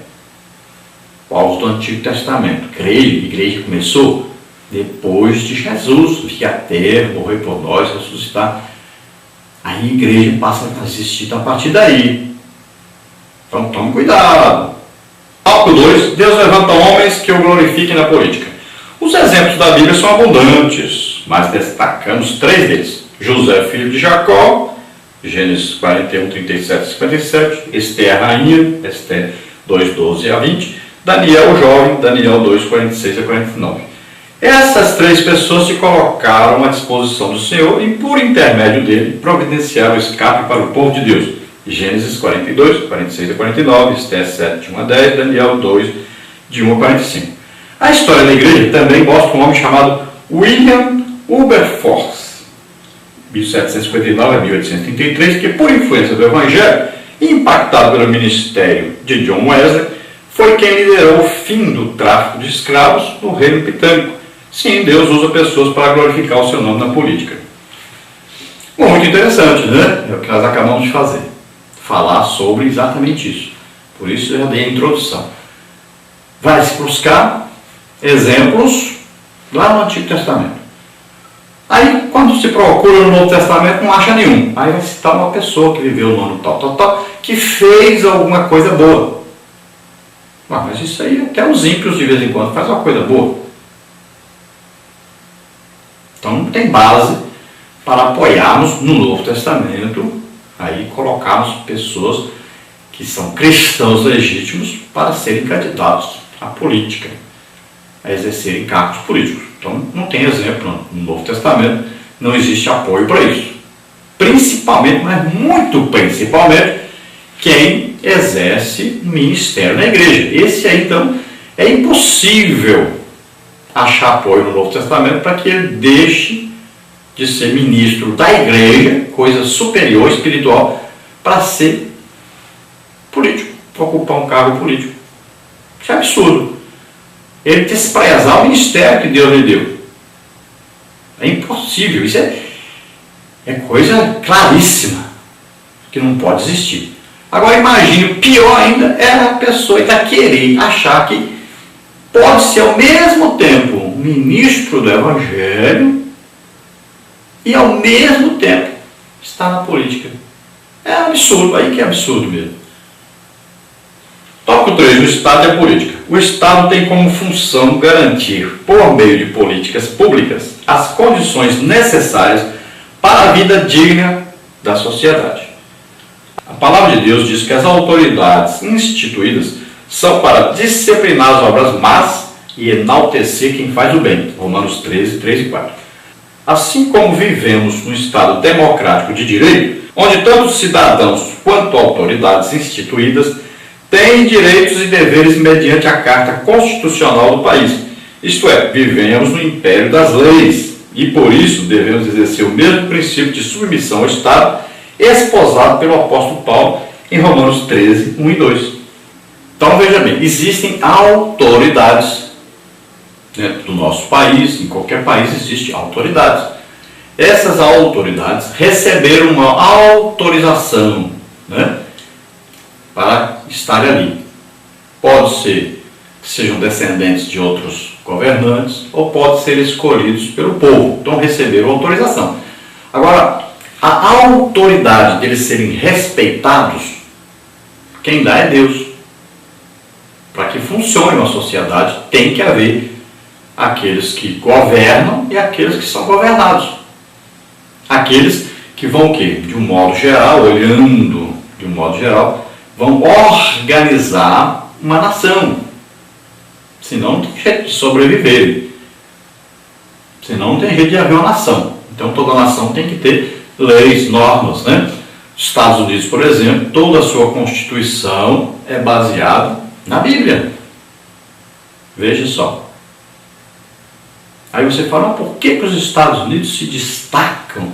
povos do Antigo Testamento. Igreja começou depois de Jesus vir à terra, morrer por nós, ressuscitar. Aí a igreja passa a existir a partir daí. Então tome cuidado. Tópico 2. Deus levanta homens que o glorifiquem na política. Os exemplos da Bíblia são abundantes, mas destacamos 3 deles. José, filho de Jacó, Gênesis 41, 37 e 57. Esther, a rainha, Esther 2, 12 a 20. Daniel, o jovem, Daniel 2, 46 a 49. Essas 3 pessoas se colocaram à disposição do Senhor e, por intermédio dele, providenciaram o escape para o povo de Deus. Gênesis 42, 46 a 49, Esther 7, 1 a 10, Daniel 2, de 1 a 45. A história da igreja também mostra um homem chamado William Wilberforce, 1759 a 1833, que, por influência do Evangelho e impactado pelo ministério de John Wesley, foi quem liderou o fim do tráfico de escravos no reino britânico. Sim, Deus usa pessoas para glorificar o seu nome na política. Muito interessante, né? É o que nós acabamos de fazer. Falar sobre exatamente isso. Por isso eu já dei a introdução. Vai se buscar exemplos lá no Antigo Testamento. Aí, quando se procura no Novo Testamento, não acha nenhum. Aí vai citar uma pessoa que viveu no ano tal, que fez alguma coisa boa. Mas isso aí, até os ímpios de vez em quando faz uma coisa boa. Então não tem base para apoiarmos no Novo Testamento, aí colocarmos pessoas que são cristãos legítimos para serem candidatos à política, a exercerem cargos políticos. Então não tem exemplo no Novo Testamento, não existe apoio para isso. Principalmente, mas muito principalmente, quem exerce ministério na igreja. Esse aí, então, é impossível achar apoio no Novo Testamento para que ele deixe de ser ministro da igreja, coisa superior, espiritual, para ser político, para ocupar um cargo político. Isso é absurdo. Ele desprezar o ministério que Deus lhe deu. É impossível. Isso é coisa claríssima, que não pode existir. Agora imagine, pior ainda é a pessoa ainda querer achar que pode ser ao mesmo tempo ministro do Evangelho e ao mesmo tempo estar na política. É absurdo, aí que é absurdo mesmo. Tópico 3, o Estado e a política. O Estado tem como função garantir, por meio de políticas públicas, as condições necessárias para a vida digna da sociedade. A palavra de Deus diz que as autoridades instituídas são para disciplinar as obras más e enaltecer quem faz o bem. Romanos 13, 3 e 4. Assim como vivemos num Estado democrático de direito, onde tanto cidadãos quanto autoridades instituídas têm direitos e deveres mediante a Carta Constitucional do país. Isto é, vivemos no império das leis e por isso devemos exercer o mesmo princípio de submissão ao Estado esposado pelo apóstolo Paulo em Romanos 13, 1 e 2. Então, veja bem, existem autoridades dentro do nosso país, em qualquer país existem autoridades. Essas autoridades receberam uma autorização, né, para estar ali. Pode ser que sejam descendentes de outros governantes ou pode ser escolhidos pelo povo. Então receberam autorização. Agora, a autoridade deles serem respeitados, quem dá é Deus. Para que funcione uma sociedade, tem que haver aqueles que governam e aqueles que são governados. Aqueles que vão o quê? De um modo geral, olhando de um modo geral, vão organizar uma nação. Senão não tem jeito de sobreviver. Senão não tem jeito de haver uma nação. Então toda nação tem que ter leis, normas, né? Estados Unidos, por exemplo, toda a sua Constituição é baseada na Bíblia. Veja só. Aí você fala, por que os Estados Unidos se destacam?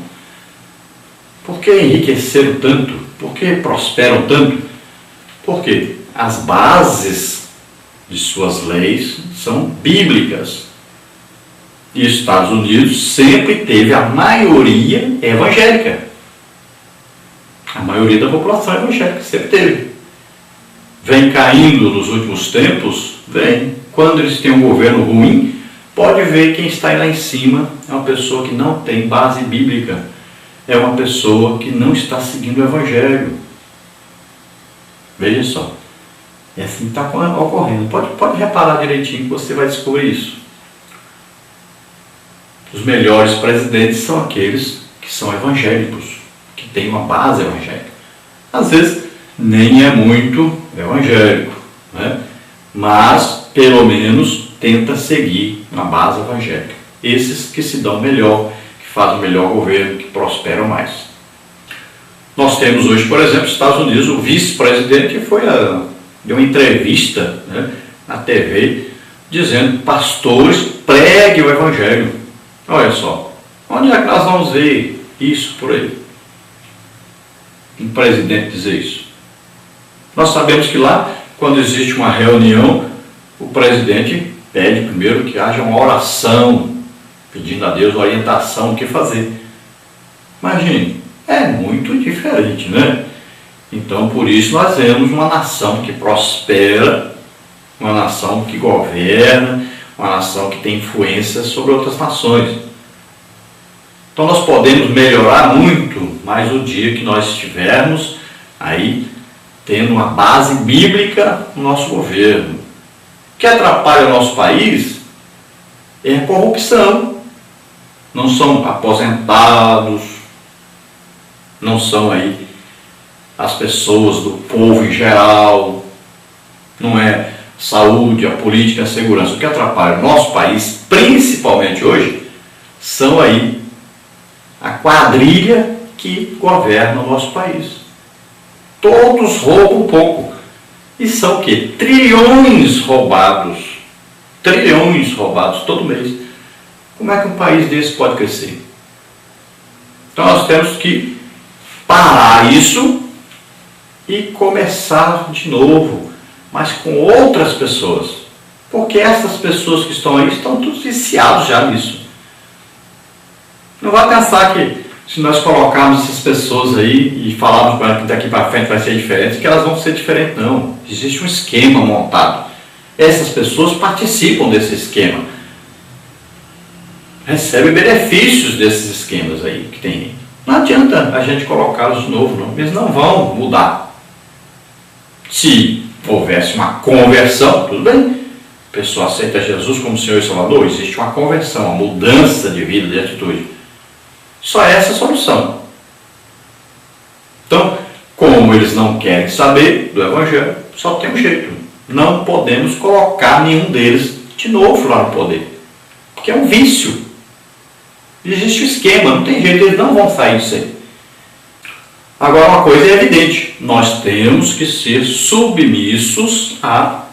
Por que enriqueceram tanto? Por que prosperam tanto? Porque as bases de suas leis são bíblicas. E os Estados Unidos sempre teve a maioria evangélica. A maioria da população evangélica sempre teve. Vem caindo nos últimos tempos, vem. Quando eles têm um governo ruim, pode ver quem está aí lá em cima é uma pessoa que não tem base bíblica. É uma pessoa que não está seguindo o Evangelho. Veja só. E assim está ocorrendo. Pode reparar direitinho que você vai descobrir isso. Os melhores presidentes são aqueles que são evangélicos, que têm uma base evangélica. Às vezes nem é muito evangélico, né? Mas pelo menos tenta seguir uma base evangélica. Esses que se dão melhor, que fazem o melhor governo, que prosperam mais. Nós temos hoje, por exemplo, nos Estados Unidos, o vice-presidente que deu uma entrevista, né, na TV, dizendo: pastores, pregue o evangelho. Olha só, onde é que nós vamos ver isso por aí? Um presidente dizer isso. Nós sabemos que lá, quando existe uma reunião, o presidente pede primeiro que haja uma oração, pedindo a Deus orientação do que fazer. Imagine, é muito diferente, né? Então, por isso nós vemos uma nação que prospera, uma nação que governa, uma nação que tem influência sobre outras nações. Então nós podemos melhorar muito, mas o dia que nós estivermos aí tendo uma base bíblica no nosso governo. O que atrapalha o nosso país é a corrupção. Não são aposentados, não são aí as pessoas do povo em geral, não é saúde, a política, a segurança. O que atrapalha o nosso país, principalmente hoje, são aí a quadrilha que governa o nosso país. Todos roubam um pouco. E são o quê? Trilhões roubados. Trilhões roubados todo mês. Como é que um país desse pode crescer? Então nós temos que parar isso e começar de novo, mas com outras pessoas. Porque essas pessoas que estão aí estão todos viciados já nisso. Não vai pensar que se nós colocarmos essas pessoas aí e falarmos para elas que daqui para frente vai ser diferente, que elas vão ser diferentes, não. Existe um esquema montado. Essas pessoas participam desse esquema. Recebem benefícios desses esquemas aí que tem. Não adianta a gente colocá-los de novo, não. Eles não vão mudar. Se houvesse uma conversão, tudo bem. A pessoa aceita Jesus como Senhor e Salvador, existe uma conversão, uma mudança de vida, de atitude. Só essa a solução. Então, como eles não querem saber do Evangelho, só tem um jeito. Não podemos colocar nenhum deles de novo lá no poder. Porque é um vício. Existe um esquema, não tem jeito, eles não vão sair disso aí. Agora, uma coisa é evidente, nós temos que ser submissos à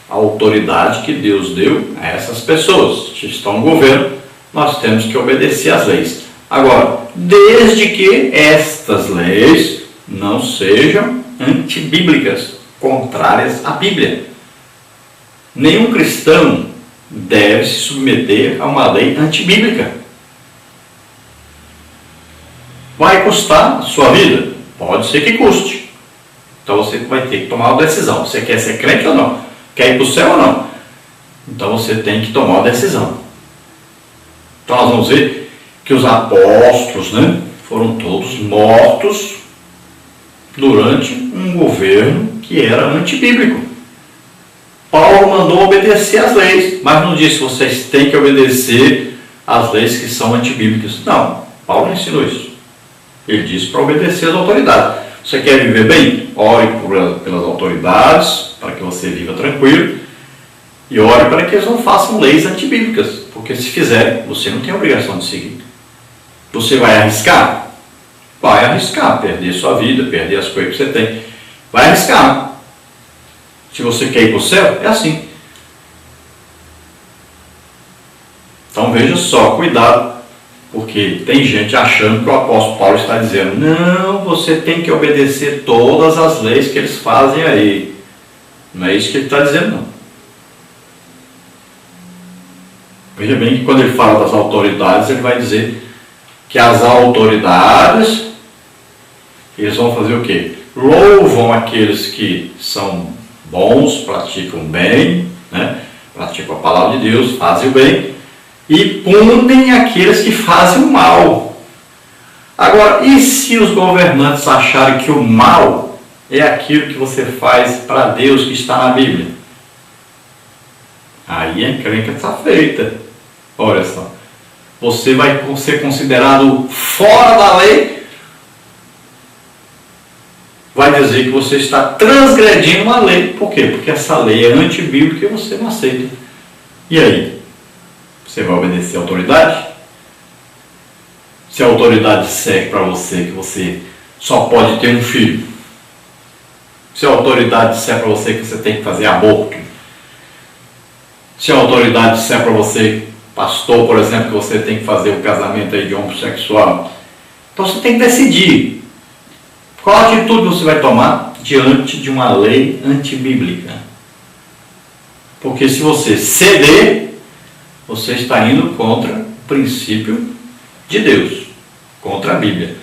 autoridade que Deus deu a essas pessoas que estão no governo. Nós temos que obedecer às leis. Agora, desde que estas leis não sejam antibíblicas. contrárias à Bíblia. Nenhum cristão deve se submeter a uma lei antibíblica. Vai custar a sua vida? Pode ser que custe. Então você vai ter que tomar uma decisão. Você quer ser crente ou não? Quer ir para o céu ou não? Então você tem que tomar uma decisão. Então nós vamos ver que os apóstolos, foram todos mortos durante um governo que era antibíblico. Paulo mandou obedecer às leis, mas não disse vocês têm que obedecer às leis que são antibíblicas. Não, Paulo não ensinou isso. Ele disse para obedecer às autoridades. Você quer viver bem? Ore pelas autoridades, para que você viva tranquilo. E ore para que eles não façam leis antibíblicas. Porque se fizer, você não tem a obrigação de seguir. Você vai arriscar? Vai arriscar. Perder sua vida, perder as coisas que você tem. Vai arriscar. Se você quer ir para o céu, é assim. Então veja só, cuidado. Porque tem gente achando que o apóstolo Paulo está dizendo: não, você tem que obedecer todas as leis que eles fazem aí. Não é isso que ele está dizendo, não. Veja bem que quando ele fala das autoridades, ele vai dizer que as autoridades, eles vão fazer o quê? Louvam aqueles que são bons, praticam bem, praticam a palavra de Deus, fazem o bem, e punem aqueles que fazem o mal. Agora, e se os governantes acharem que o mal é aquilo que você faz para Deus que está na Bíblia? Aí a encrenca está feita. Olha só, você vai ser considerado fora da lei, vai dizer que você está transgredindo uma lei. Por quê? Porque essa lei é antibíblica e você não aceita. E aí? Você vai obedecer à autoridade? Se a autoridade disser para você que você só pode ter um filho, se a autoridade disser para você que você tem que fazer aborto, se a autoridade disser para você, pastor, por exemplo, que você tem que fazer um casamento aí de homossexual, então você tem que decidir qual atitude você vai tomar diante de uma lei antibíblica. Porque se você ceder, você está indo contra o princípio de Deus, contra a Bíblia.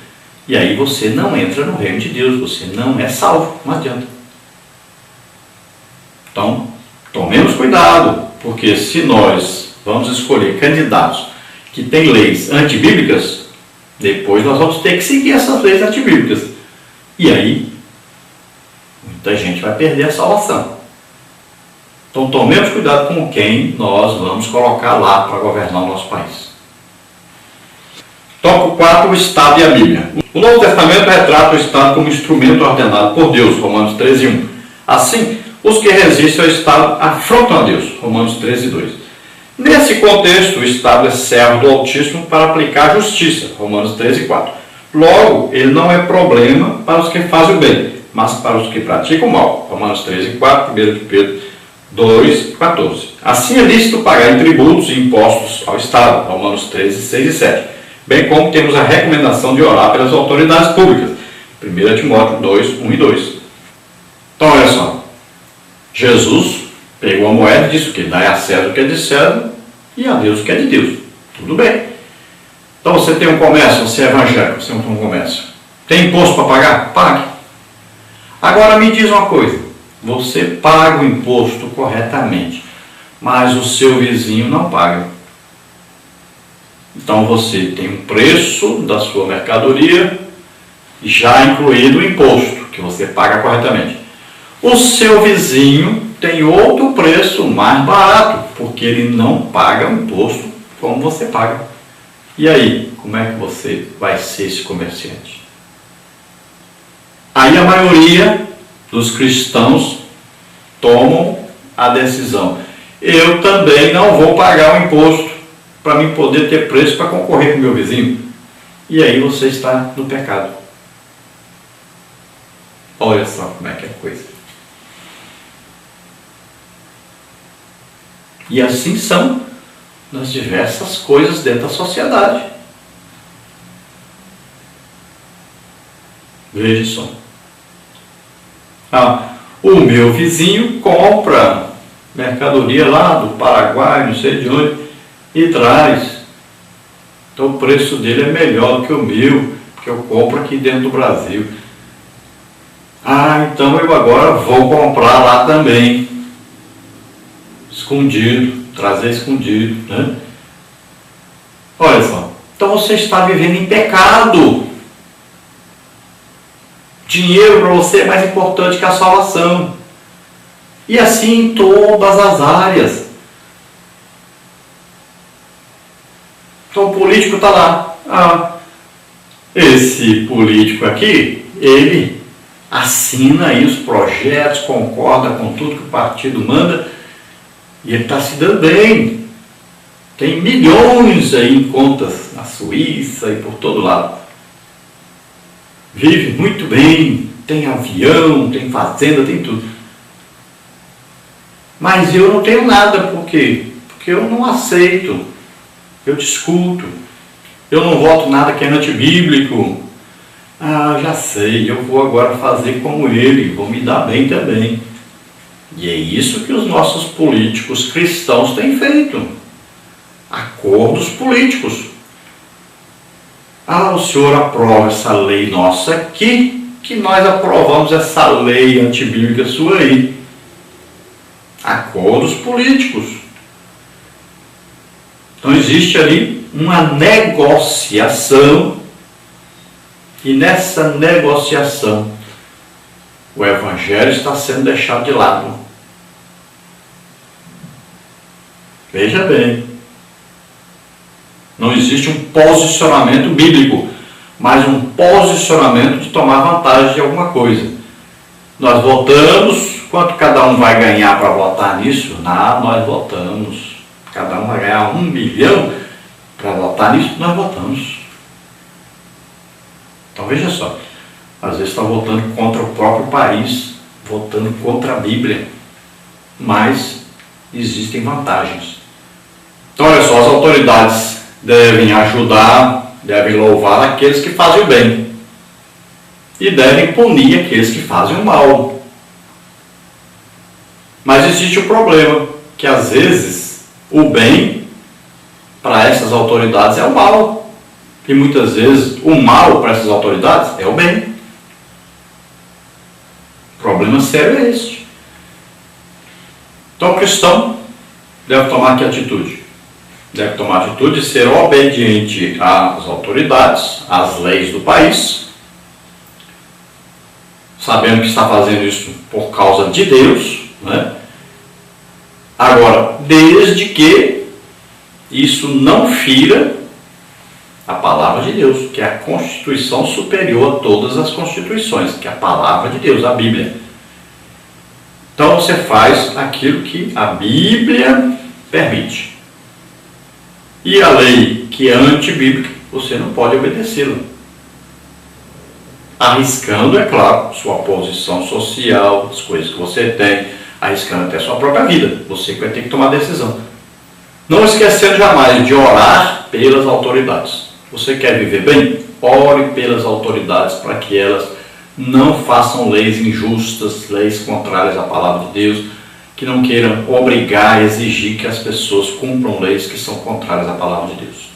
E aí você não entra no reino de Deus, você não é salvo, não adianta. Então, tomemos cuidado, porque se nós vamos escolher candidatos que têm leis antibíblicas, depois nós vamos ter que seguir essas leis antibíblicas. E aí, muita gente vai perder a salvação. Então, tomemos cuidado com quem nós vamos colocar lá para governar o nosso país. Tópico 4, o Estado e a Bíblia. O Novo Testamento retrata o Estado como instrumento ordenado por Deus, Romanos 13:1. Assim, os que resistem ao Estado afrontam a Deus, Romanos 13:2. Nesse contexto, o Estado é servo do Altíssimo para aplicar a justiça, Romanos 13:4. Logo, ele não é problema para os que fazem o bem, mas para os que praticam o mal, Romanos 13:4, 1 Pedro 2:14. Assim é lícito pagar tributos e impostos ao Estado, Romanos 13:6 e 7. Bem como temos a recomendação de orar pelas autoridades públicas, 1 Timóteo 2:1 e 2. Então, olha só, Jesus pegou a moeda e disse o quê? Dai a César o que é de César e a Deus o que é de Deus. Tudo bem. Então você tem um comércio, você é evangélico, você tem um comércio. Tem imposto para pagar? Pague. Agora me diz uma coisa, você paga o imposto corretamente, mas o seu vizinho não paga. Então você tem um preço da sua mercadoria já incluído o imposto, que você paga corretamente. O seu vizinho tem outro preço mais barato, porque ele não paga o imposto como você paga. E aí, como é que você vai ser esse comerciante? Aí a maioria dos cristãos tomam a decisão: eu também não vou pagar o imposto para mim poder ter preço para concorrer com o meu vizinho. E aí você está no pecado. Olha só como é que é a coisa. E assim são nas diversas coisas dentro da sociedade. Veja só. O meu vizinho compra mercadoria lá do Paraguai, não sei de onde, e traz. Então o preço dele é melhor do que o meu, porque eu compro aqui dentro do Brasil. Ah, então eu agora vou comprar lá também. Escondido, trazer escondido, né? Olha só, então você está vivendo em pecado. Dinheiro para você é mais importante que a salvação. E assim em todas as áreas. Então o político está lá. Ah, esse político aqui, ele assina aí os projetos, concorda com tudo que o partido manda, e ele está se dando bem. Tem milhões aí em contas na Suíça e por todo lado. Vive muito bem, tem avião, tem fazenda, tem tudo. Mas eu não tenho nada, por quê? Porque eu não aceito, eu discuto, eu não voto nada que é antibíblico. Ah, já sei, eu vou agora fazer como ele, vou me dar bem também. E é isso que os nossos políticos cristãos têm feito. Acordos políticos. Ah, o senhor aprova essa lei nossa aqui, que nós aprovamos essa lei antibíblica sua aí. Acordos políticos. Então existe ali uma negociação, e nessa negociação o Evangelho está sendo deixado de lado. Veja bem, não existe um posicionamento bíblico, mas um posicionamento de tomar vantagem de alguma coisa. Nós votamos, quanto cada um vai ganhar para votar nisso? Nós votamos. Cada um vai ganhar 1 milhão para votar nisso? Nós votamos. Então veja só, às vezes está votando contra o próprio país, votando contra a Bíblia, mas existem vantagens. Então olha só, as autoridades devem ajudar, devem louvar aqueles que fazem o bem e devem punir aqueles que fazem o mal. Mas existe o problema, que às vezes o bem para essas autoridades é o mal, e muitas vezes o mal para essas autoridades é o bem. O problema sério é este. Então o cristão deve tomar que atitude? Deve tomar a atitude de ser obediente às autoridades, às leis do país, sabendo que está fazendo isso por causa de Deus, né? Agora, desde que isso não fira a palavra de Deus, que é a Constituição superior a todas as constituições, que é a palavra de Deus, a Bíblia. Então você faz aquilo que a Bíblia permite. E a lei que é antibíblica, você não pode obedecê-la. Arriscando, é claro, sua posição social, as coisas que você tem, arriscando até a sua própria vida. Você que vai ter que tomar decisão. Não esquecendo jamais de orar pelas autoridades. Você quer viver bem? Ore pelas autoridades para que elas não façam leis injustas, leis contrárias à palavra de Deus, que não queiram obrigar, exigir que as pessoas cumpram leis que são contrárias à palavra de Deus.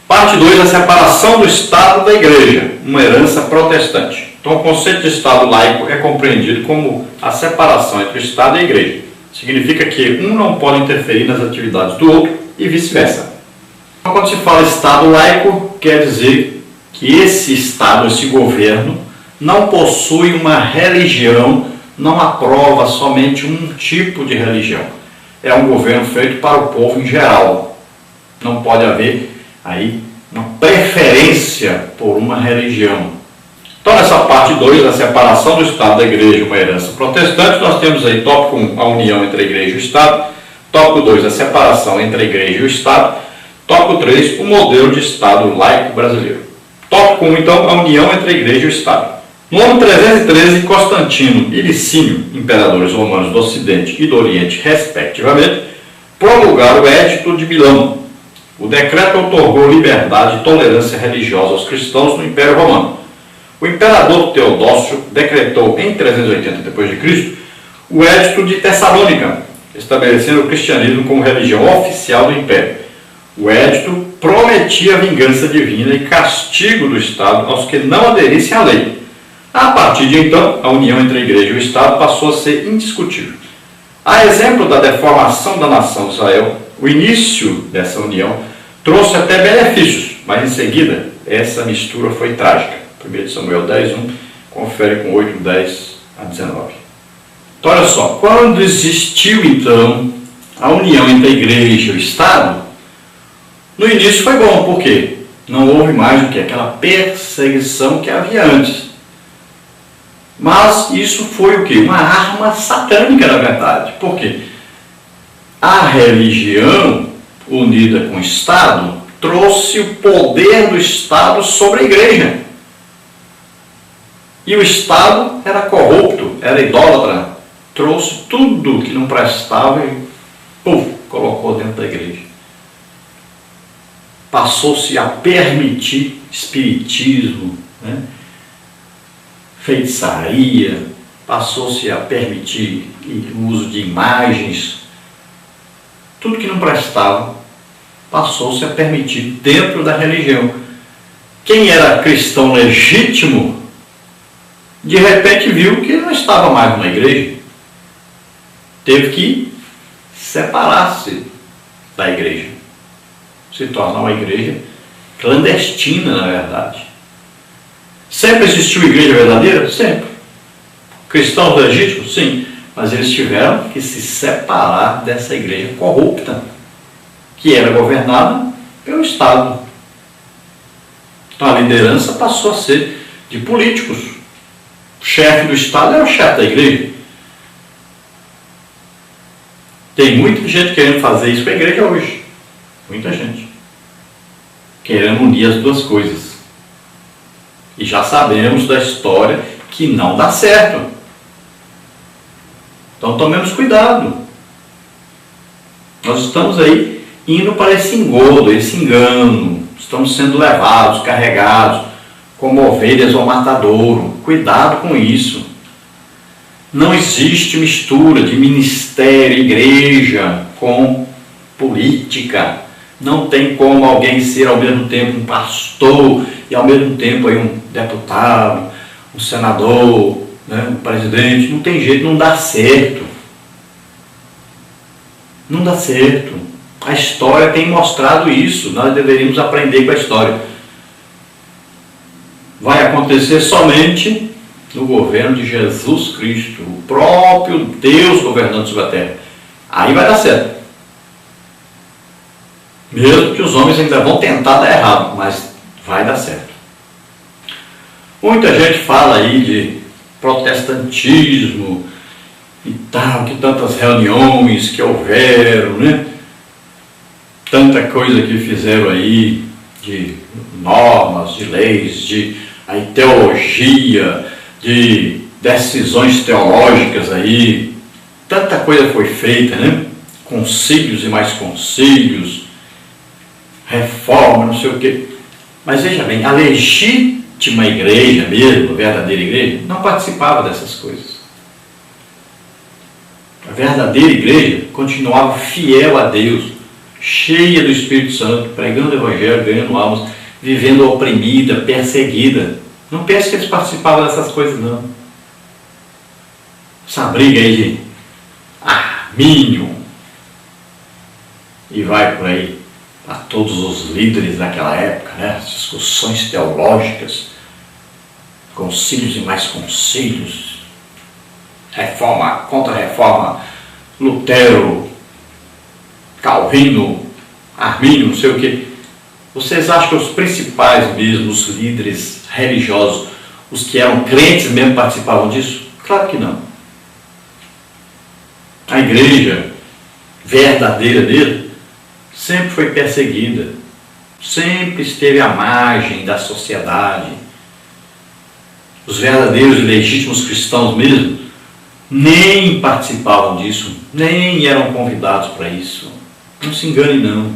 Parte 2, a separação do Estado da Igreja, uma herança protestante. Então o conceito de Estado laico é compreendido como a separação entre o Estado e a Igreja. Significa que um não pode interferir nas atividades do outro e vice-versa. Então, quando se fala Estado laico, quer dizer que esse Estado, esse governo, não possui uma religião, não aprova somente um tipo de religião. É um governo feito para o povo em geral. Não pode haver aí uma preferência por uma religião. Então, nessa parte 2, a separação do Estado da Igreja, uma herança protestante, nós temos aí tópico 1, a união entre a Igreja e o Estado. Tópico 2, a separação entre a Igreja e o Estado. Tópico 3, o modelo de Estado laico brasileiro. Tópico 1, então, a união entre a Igreja e o Estado. No ano 313, Constantino e Licínio, imperadores romanos do Ocidente e do Oriente, respectivamente, promulgaram o Edito de Milão. O decreto outorgou liberdade e tolerância religiosa aos cristãos no Império Romano. O imperador Teodósio decretou em 380 d.C. o Edito de Tessalônica, estabelecendo o cristianismo como religião oficial do Império. O Edito prometia vingança divina e castigo do Estado aos que não aderissem à lei. A partir de então, a união entre a Igreja e o Estado passou a ser indiscutível. A exemplo da deformação da nação de Israel, o início dessa união trouxe até benefícios, mas em seguida essa mistura foi trágica. 1 Samuel 10:1, confere com 8, 10 a 19. Então olha só, quando existiu então a união entre a Igreja e o Estado, no início foi bom, por quê? Não houve mais do que aquela perseguição que havia antes. Mas isso foi o quê? Uma arma satânica, na verdade. Por quê? A religião unida com o Estado trouxe o poder do Estado sobre a Igreja. E o Estado era corrupto, era idólatra, trouxe tudo que não prestava e colocou dentro da Igreja. Passou-se a permitir espiritismo, feitiçaria, passou-se a permitir o uso de imagens, tudo que não prestava passou-se a permitir dentro da religião. Quem era cristão legítimo, de repente viu que não estava mais numa igreja, teve que separar-se da igreja, se tornar uma igreja clandestina, na verdade. Sempre existiu igreja verdadeira? Sempre. Cristãos legítimos? Sim. Mas eles tiveram que se separar dessa igreja corrupta, que era governada pelo Estado. Então a liderança passou a ser de políticos. O chefe do Estado é o chefe da igreja. Tem muita gente querendo fazer isso com a igreja hoje. Muita gente. Querendo unir as duas coisas. E já sabemos da história que não dá certo. Então tomemos cuidado. Nós estamos aí indo para esse engodo, esse engano. Estamos sendo levados, carregados, como ovelhas ao matadouro. Cuidado com isso. Não existe mistura de ministério, igreja com política. Não tem como alguém ser ao mesmo tempo um pastor e ao mesmo tempo aí um deputado, um senador, um presidente. Não tem jeito, não dá certo. Não dá certo. A história tem mostrado isso. Nós deveríamos aprender com a história. Vai acontecer somente no governo de Jesus Cristo, o próprio Deus governando sobre a terra. Aí vai dar certo. Mesmo que os homens ainda vão tentar dar errado, mas vai dar certo. Muita gente fala aí de protestantismo e tal, que tantas reuniões que houveram, Tanta coisa que fizeram aí, de normas, de leis, de aí, teologia, de decisões teológicas aí. Tanta coisa foi feita, Concílios e mais concílios, reforma, não sei o quê. Mas veja bem, a legítima igreja mesmo, a verdadeira igreja, não participava dessas coisas. A verdadeira igreja continuava fiel a Deus, cheia do Espírito Santo, pregando o Evangelho, ganhando almas, vivendo oprimida, perseguida. Não pense que eles participavam dessas coisas, não. Essa briga aí de Armínio e vai por aí a todos os líderes daquela época, as discussões teológicas, concílios e mais concílios, reforma, contra-reforma, Lutero, Calvino, Armínio, não sei o quê. Vocês acham que os principais mesmo, os líderes religiosos, os que eram crentes mesmo participavam disso? Claro que não. A igreja verdadeira dele sempre foi perseguida, sempre esteve à margem da sociedade. Os verdadeiros e legítimos cristãos mesmo nem participavam disso, nem eram convidados para isso. Não se engane, não.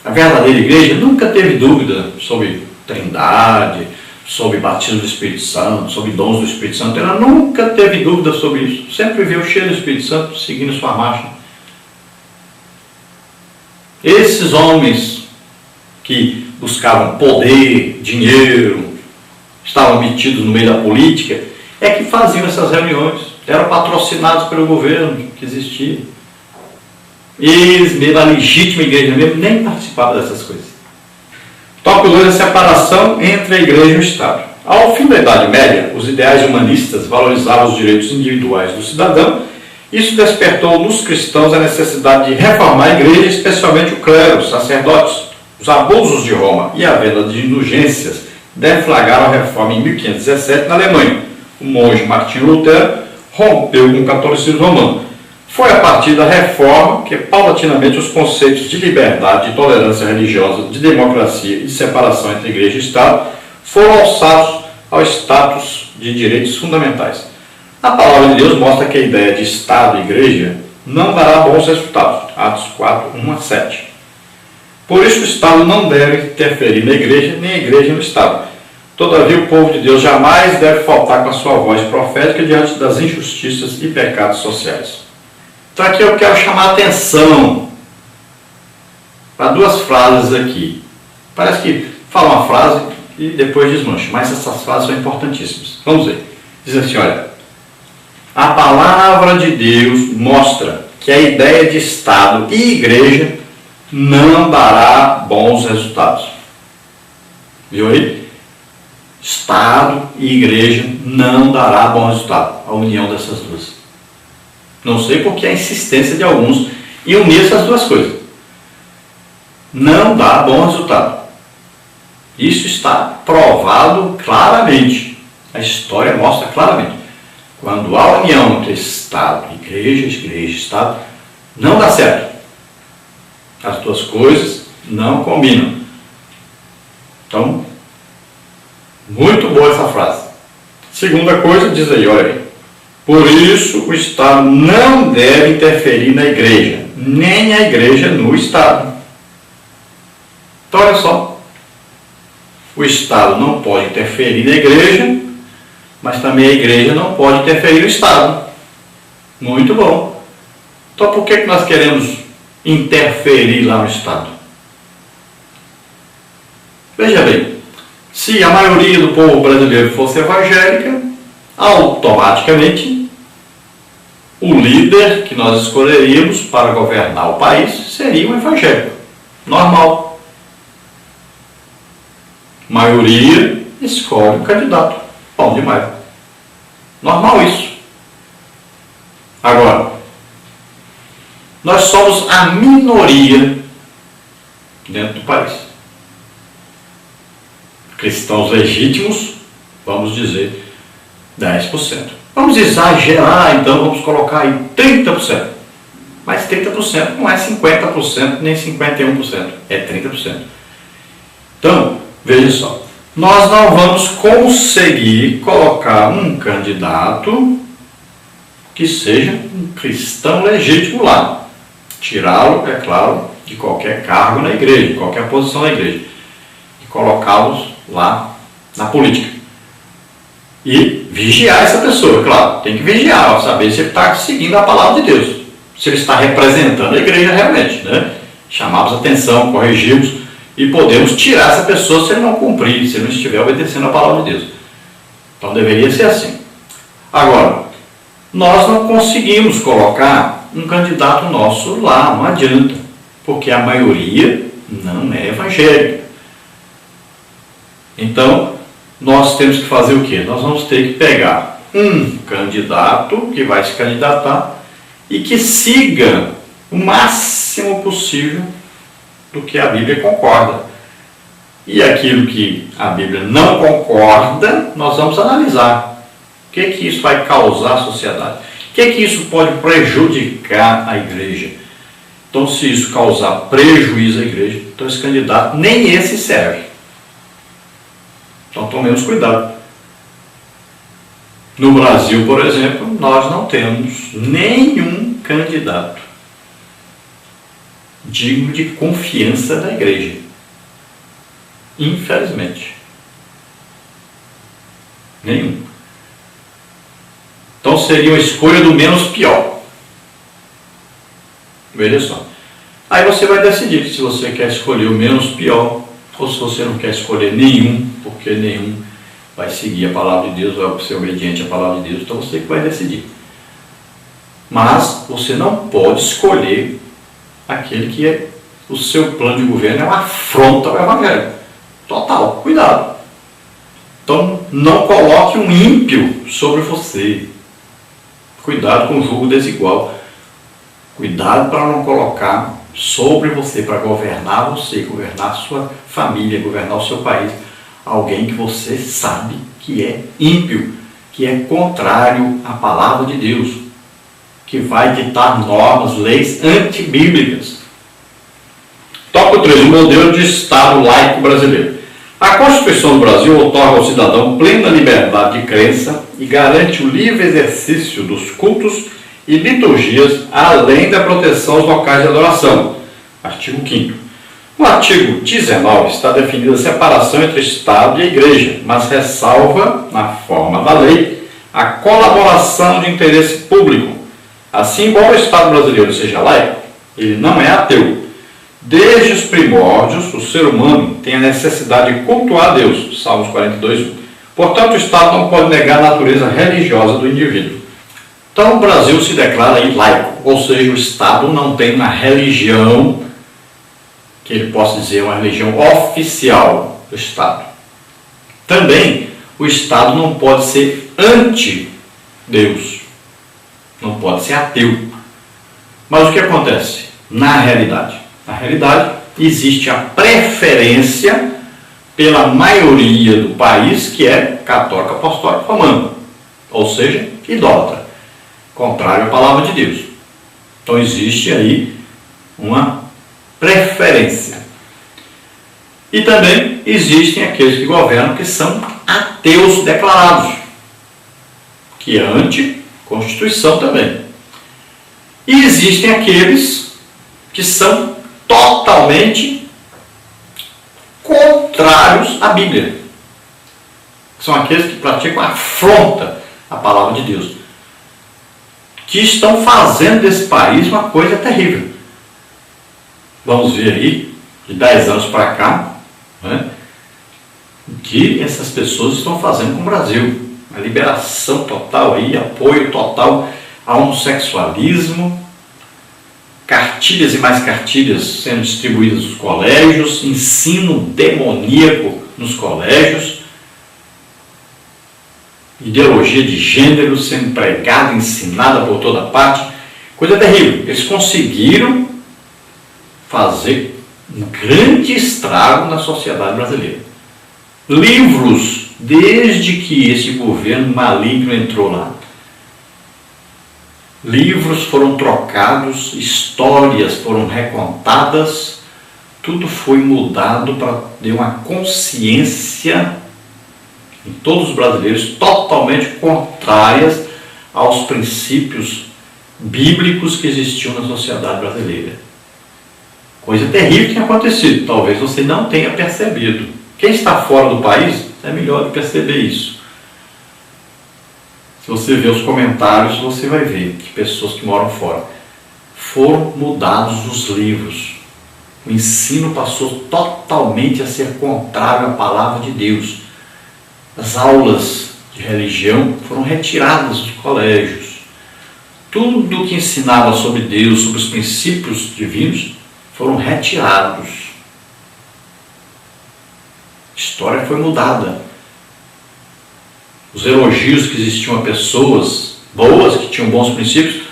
A verdadeira igreja nunca teve dúvida sobre trindade, sobre batismo do Espírito Santo, sobre dons do Espírito Santo. Ela nunca teve dúvida sobre isso. Sempre viveu cheio do Espírito Santo, seguindo sua marcha. Esses homens que buscavam poder, dinheiro, estavam metidos no meio da política, é que faziam essas reuniões. Eram patrocinados pelo governo que existia. Eles, mesmo a legítima igreja mesmo, nem participavam dessas coisas. Tópico 2, a separação entre a igreja e o Estado. Ao fim da Idade Média, os ideais humanistas valorizavam os direitos individuais do cidadão. Isso despertou nos cristãos a necessidade de reformar a igreja, especialmente o clero, os sacerdotes. Os abusos de Roma e a venda de indulgências deflagraram a reforma em 1517 na Alemanha. O monge Martinho Lutero rompeu com o catolicismo romano. Foi a partir da reforma que, paulatinamente, os conceitos de liberdade, de tolerância religiosa, de democracia e de separação entre igreja e Estado foram alçados ao status de direitos fundamentais. A palavra de Deus mostra que a ideia de Estado e igreja não dará bons resultados. Atos 4, 1 a 7. Por isso o Estado não deve interferir na igreja, nem a igreja no Estado. Todavia o povo de Deus jamais deve faltar com a sua voz profética diante das injustiças e pecados sociais. Então aqui eu quero chamar a atenção para duas frases aqui. Parece que fala uma frase e depois desmancha, mas essas frases são importantíssimas. Vamos ver. Diz assim, olha, a palavra de Deus mostra que a ideia de Estado e igreja não dará bons resultados. Viu aí? Estado e igreja não dará bom resultado. A união dessas duas. Não sei porque a insistência de alguns em unir essas duas coisas. Não dá bom resultado. Isso está provado claramente. A história mostra claramente. Quando há união entre Estado, igreja, Estado, não dá certo. As duas coisas não combinam. Então, muito boa essa frase. Segunda coisa, diz aí, olha aí. Por isso, o Estado não deve interferir na igreja, nem a igreja no Estado. Então, olha só. O Estado não pode interferir na igreja, mas também a igreja não pode interferir no Estado. Muito bom. Então, por que nós queremos interferir lá no Estado? Veja bem, se a maioria do povo brasileiro fosse evangélica, automaticamente o líder que nós escolheríamos para governar o país seria um evangélico. Normal. Maioria escolhe um candidato. Bom demais. Normal isso. Agora, nós somos a minoria dentro do país. Cristãos legítimos, vamos dizer, 10%. Vamos exagerar, então vamos colocar aí 30%. Mas 30% não é 50%, nem 51%, é 30%. Então, veja só, nós não vamos conseguir colocar um candidato que seja um cristão legítimo lá. Tirá-lo, é claro, de qualquer cargo na igreja, de qualquer posição na igreja. E colocá-los lá na política. E vigiar essa pessoa, claro, tem que vigiar, saber se ele está seguindo a palavra de Deus, se ele está representando a igreja realmente, né? Chamamos atenção, corrigimos e podemos tirar essa pessoa se ele não cumprir, se ele não estiver obedecendo a palavra de Deus. Então deveria ser assim. Agora, nós não conseguimos colocar um candidato nosso lá, não adianta, porque a maioria não é evangélica. Então, nós temos que fazer o quê? Nós vamos ter que pegar um candidato que vai se candidatar e que siga o máximo possível do que a Bíblia concorda. E aquilo que a Bíblia não concorda, nós vamos analisar. O que isso vai causar à sociedade? O que isso pode prejudicar a igreja? Então, se isso causar prejuízo à igreja, então esse candidato, nem esse serve. Então tomemos cuidado. No Brasil, por exemplo, nós não temos nenhum candidato digno de confiança da igreja. Infelizmente. Nenhum. Então seria uma escolha do menos pior. Veja só. Aí você vai decidir se você quer escolher o menos pior ou se você não quer escolher nenhum, porque nenhum vai seguir a palavra de Deus, vai ser obediente à palavra de Deus, então você que vai decidir. Mas você não pode escolher aquele que é o seu plano de governo, é uma afronta ao Evangelho. Total, cuidado. Então não coloque um ímpio sobre você. Cuidado com o jugo desigual. Cuidado para não colocar sobre você, para governar você, governar a sua família, governar o seu país, alguém que você sabe que é ímpio, que é contrário à palavra de Deus, que vai ditar normas, leis antibíblicas. Tópico 3. O modelo de Estado laico brasileiro. A Constituição do Brasil outorga ao cidadão plena liberdade de crença e garante o livre exercício dos cultos e liturgias, além da proteção aos locais de adoração. Artigo 5º. No artigo 19 está definida a separação entre Estado e Igreja, mas ressalva, na forma da lei, a colaboração de interesse público. Assim, embora o Estado brasileiro seja laico, ele não é ateu. Desde os primórdios, o ser humano tem a necessidade de cultuar a Deus. Salmos 42:1. Portanto, o Estado não pode negar a natureza religiosa do indivíduo. Então, o Brasil se declara aí laico, ou seja, o Estado não tem uma religião, que ele possa dizer uma religião oficial do Estado. Também, o Estado não pode ser anti-Deus, não pode ser ateu. Mas o que acontece? Na realidade, existe a preferência pela maioria do país que é católico apostólico romano, ou seja, idólatra, contrário à palavra de Deus. Então existe aí uma preferência. E também existem aqueles que governam que são ateus declarados, que é anti-Constituição também. E existem aqueles que são totalmente contrários à Bíblia. São aqueles que praticam afronta à palavra de Deus, que estão fazendo desse país uma coisa terrível. Vamos ver aí, de 10 anos para cá, né, o que essas pessoas estão fazendo com o Brasil. A liberação total aí, apoio total ao homossexualismo, cartilhas e mais cartilhas sendo distribuídas nos colégios, ensino demoníaco nos colégios, ideologia de gênero sendo pregada, ensinada por toda parte, coisa terrível. Eles conseguiram fazer um grande estrago na sociedade brasileira. Livros, desde que esse governo maligno entrou lá, livros foram trocados, histórias foram recontadas, tudo foi mudado para ter uma consciência em todos os brasileiros totalmente contrárias aos princípios bíblicos que existiam na sociedade brasileira. Coisa terrível que tem acontecido, talvez você não tenha percebido. Quem está fora do país é melhor de perceber isso. Se você ver os comentários, você vai ver que pessoas que moram fora foram mudados os livros. O ensino passou totalmente a ser contrário à palavra de Deus. As aulas de religião foram retiradas dos colégios. Tudo que ensinava sobre Deus, sobre os princípios divinos, foram retirados. A história foi mudada. Os elogios que existiam a pessoas boas, que tinham bons princípios,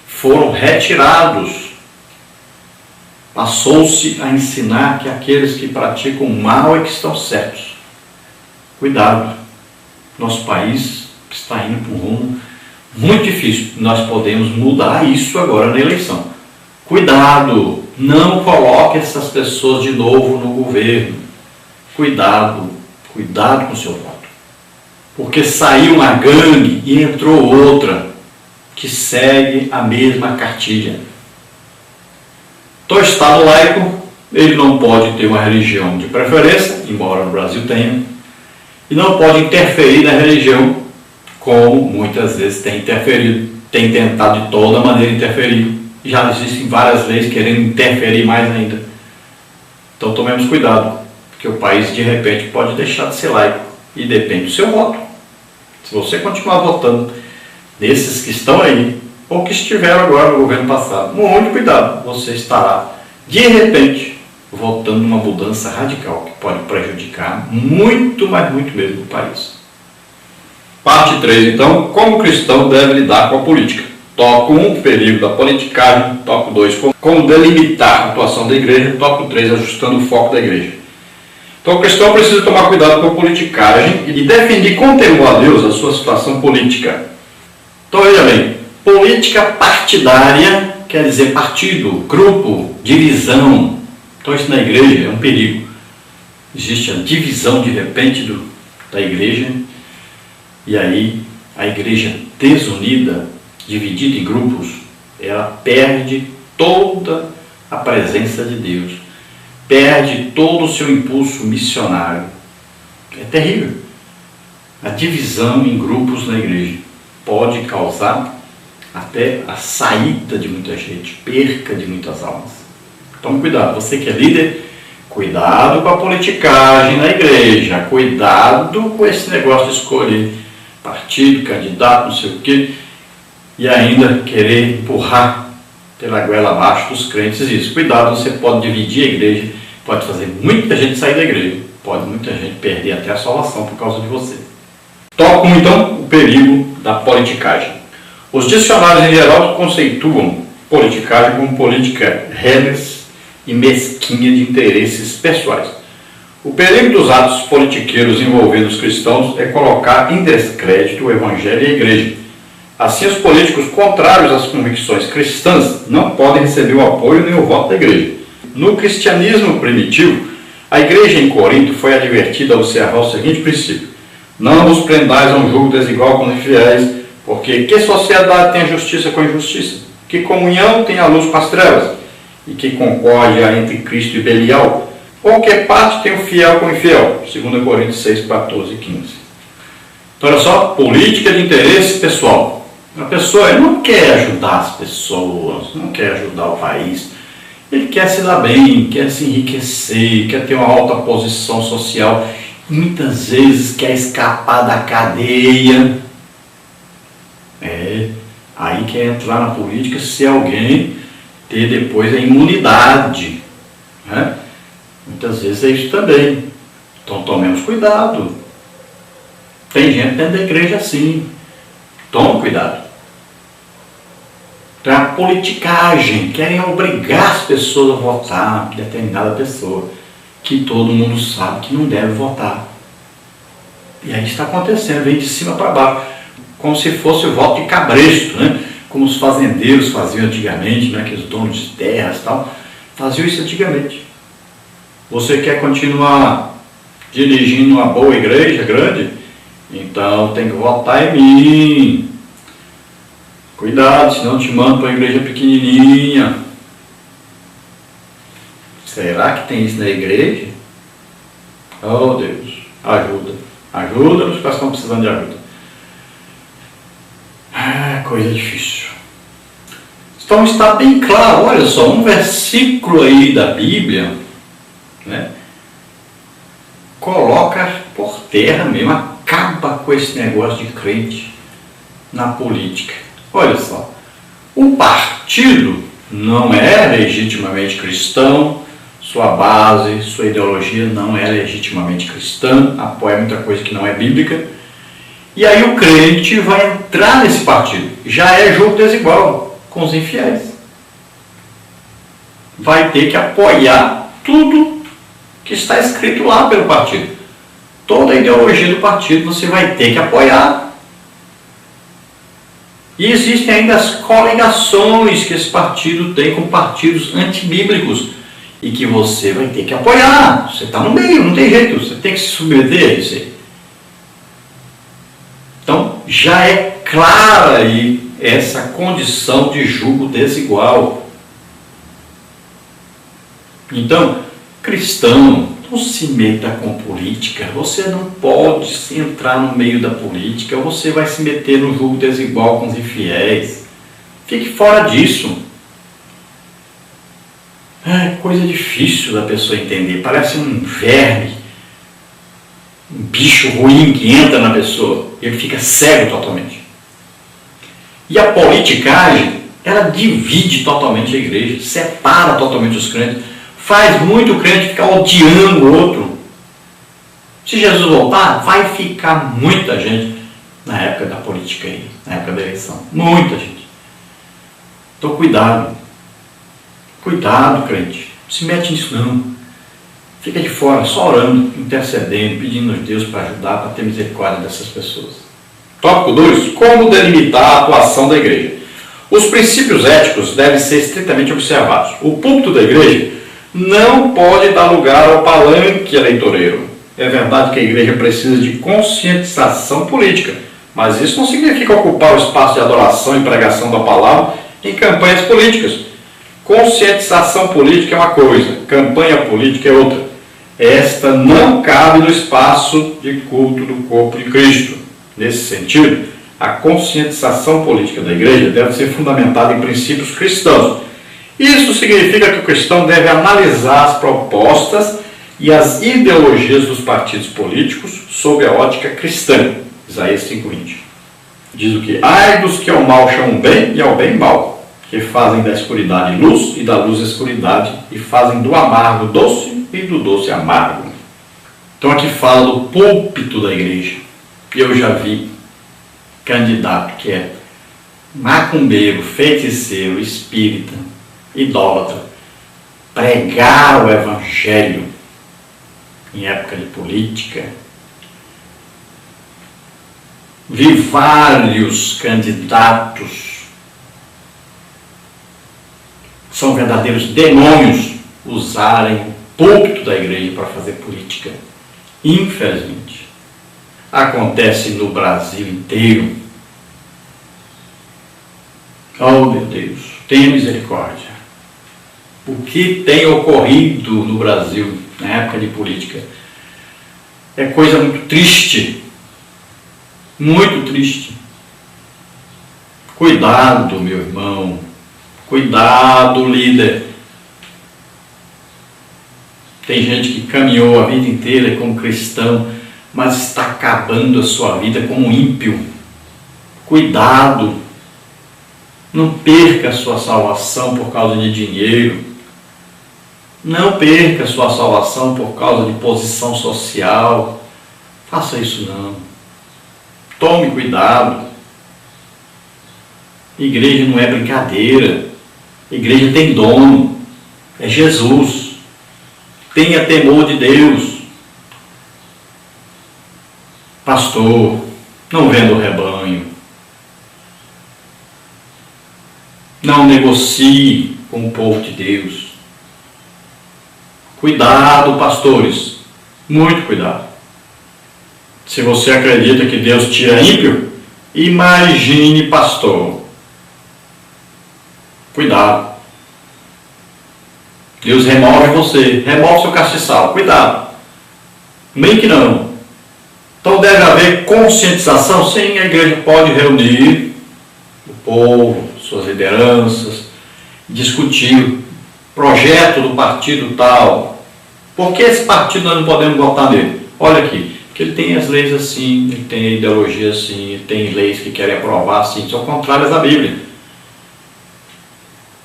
foram retirados. Passou-se a ensinar que aqueles que praticam o mal é que estão certos. Cuidado. Nosso país está indo para um rumo muito difícil. Nós podemos mudar isso agora na eleição. Cuidado. Não coloque essas pessoas de novo no governo. Cuidado. Cuidado com o seu voto. Porque saiu uma gangue e entrou outra que segue a mesma cartilha. Então, o Estado laico, ele não pode ter uma religião de preferência, embora no Brasil tenha. e não pode interferir na religião, como muitas vezes tem interferido, tem tentado de toda maneira interferir. Já existem várias leis querendo interferir mais ainda. Então tomemos cuidado, porque o país de repente pode deixar de ser laico, e depende do seu voto. Se você continuar votando nesses que estão aí, ou que estiveram agora no governo passado, muito cuidado, você estará de repente votando numa mudança radical, que pode prejudicar muito, mas muito mesmo o país. Parte 3, então, como o cristão deve lidar com a política. Tópico 1, perigo da politicagem. Tópico 2, como delimitar a atuação da igreja. Tópico 3, ajustando o foco da igreja. Então o cristão precisa tomar cuidado com a politicagem e defender com temor a Deus a sua situação política. Então veja bem, política partidária quer dizer partido, grupo, divisão. Então isso na igreja é um perigo. Existe a divisão de repente da igreja, e aí a igreja desunida, dividida em grupos, ela perde toda a presença de Deus, perde todo o seu impulso missionário. É terrível. A divisão em grupos na igreja pode causar até a saída de muita gente, perca de muitas almas. Tome cuidado, você que é líder, cuidado com a politicagem na igreja, cuidado com esse negócio de escolher partido, candidato, não sei o quê, e ainda querer empurrar pela goela abaixo dos crentes isso. Cuidado, você pode dividir a igreja, pode fazer muita gente sair da igreja, pode muita gente perder até a salvação por causa de você. Tópico 1, então, o perigo da politicagem. Os dicionários em geral conceituam politicagem como política reles e mesquinha de interesses pessoais. O perigo dos atos politiqueiros envolvendo os cristãos é colocar em descrédito o evangelho e a igreja. Assim, os políticos contrários às convicções cristãs não podem receber o apoio nem o voto da igreja. No cristianismo primitivo, a igreja em Corinto foi advertida a observar o seguinte princípio: não vos prendais a um julgo desigual com os infiéis, porque que sociedade tem a justiça com a injustiça? Que comunhão tem a luz com as trevas? E que concórdia entre Cristo e Belial? Ou que parte tem o fiel com o infiel? 2 Coríntios 6, 14 e 15. Então, olha só, política de interesse pessoal. A pessoa não quer ajudar as pessoas, não quer ajudar o país. Ele quer se dar bem, quer se enriquecer, quer ter uma alta posição social. E muitas vezes quer escapar da cadeia. Aí quer entrar na política se alguém ter depois a imunidade. Né? Muitas vezes é isso também. Então tomemos cuidado. Tem gente dentro da igreja assim. Tome cuidado. Então a politicagem, querem obrigar as pessoas a votar em determinada pessoa, que todo mundo sabe que não deve votar. E aí está acontecendo, vem de cima para baixo, como se fosse o voto de cabresto, né? Como os fazendeiros faziam antigamente, né? Que os donos de terras e tal, faziam isso antigamente. Você quer continuar dirigindo uma boa igreja grande? Então tem que votar em mim. Cuidado, senão te mando para uma igreja pequenininha. Será que tem isso na igreja? Oh Deus, ajuda. Ajuda-nos, porque estão precisando de ajuda. Coisa difícil. Então está bem claro, olha só, um versículo aí da Bíblia, né, coloca por terra mesmo, acaba com esse negócio de crente na política. Olha só, o partido não é legitimamente cristão, sua base, sua ideologia não é legitimamente cristã, apoia muita coisa que não é bíblica, e aí o crente vai entrar nesse partido. Já é jogo desigual com os infiéis. Vai ter que apoiar tudo que está escrito lá pelo partido. Toda a ideologia do partido você vai ter que apoiar. E existem ainda as coligações que esse partido tem com partidos antibíblicos e que você vai ter que apoiar. Você está no meio, não tem jeito, você tem que se submeter a isso aí. Então, já é clara aí essa condição de julgo desigual. Então, cristão, Não se meta com política. Você não pode se entrar no meio da política. Você vai se meter no jogo desigual com os infiéis. Fique fora disso. É coisa difícil da pessoa entender. Parece um verme, um bicho ruim que entra na pessoa. Ele fica cego totalmente. E a politicagem, ela divide totalmente a igreja, separa totalmente os crentes, faz muito crente ficar odiando o outro. Se Jesus voltar, vai ficar muita gente na época da política aí, na época da eleição. Muita gente. Então cuidado. Cuidado, crente. Não se mete nisso não. Fica de fora, só orando, intercedendo, pedindo a Deus para ajudar, para ter misericórdia dessas pessoas. Tópico 2. Como delimitar a atuação da igreja? Os princípios éticos devem ser estritamente observados. O púlpito da igreja não pode dar lugar ao palanque eleitoreiro. É verdade que a igreja precisa de conscientização política, mas isso não significa ocupar o espaço de adoração e pregação da palavra em campanhas políticas. Conscientização política é uma coisa, campanha política é outra. Esta não cabe no espaço de culto do corpo de Cristo. Nesse sentido, a conscientização política da igreja deve ser fundamentada em princípios cristãos. Isso significa que o cristão deve analisar as propostas e as ideologias dos partidos políticos sob a ótica cristã. Isaías 5:20. Diz o que? Ai dos que ao mal chamam bem e ao bem mal, que fazem da escuridade luz e da luz escuridade, e fazem do amargo doce e do doce amargo. Então aqui fala do púlpito da igreja. Eu já vi candidato que é macumbeiro, feiticeiro, espírita, idólatra, pregar o evangelho em época de política. Vi vários candidatos, são verdadeiros demônios, usarem o púlpito da igreja para fazer política. Infelizmente. Acontece no Brasil inteiro. Oh, meu Deus, tenha misericórdia. O que tem ocorrido no Brasil na época de política é coisa muito triste. Muito triste. Cuidado, meu irmão. Cuidado, líder. Tem gente que caminhou a vida inteira como cristão, mas está acabando a sua vida como ímpio. Cuidado. Não perca a sua salvação por causa de dinheiro. Não perca a sua salvação por causa de posição social. Faça isso não. Tome cuidado. Igreja não é brincadeira. Igreja tem dono. É Jesus. Tenha temor de Deus. Pastor, não venda o rebanho. Não negocie com o povo de Deus. Cuidado, pastores. Muito cuidado. Se você acredita que Deus tira ímpio, imagine pastor. Cuidado. Deus remove você, remove seu castiçal. Cuidado. Brinque não. Então deve haver conscientização. Sim, a igreja pode reunir o povo, suas lideranças, discutir o projeto do partido tal. Por que esse partido nós não podemos votar nele? Olha aqui, porque ele tem as leis assim, ele tem a ideologia assim, ele tem leis que querem aprovar assim, são contrárias à Bíblia.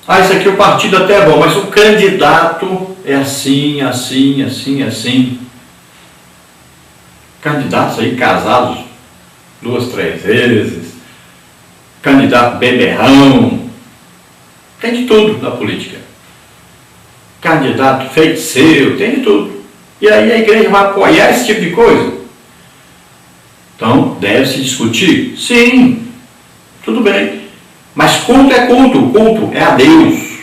Ah, isso aqui o partido até é bom, mas o candidato é assim, assim, assim, assim. Candidatos aí casados 2, 3 vezes, candidato beberrão, tem de tudo na política. Candidato feiticeiro, tem de tudo. E aí a igreja vai apoiar esse tipo de coisa? Então, deve-se discutir? Sim, tudo bem. Mas culto é culto, culto é a Deus.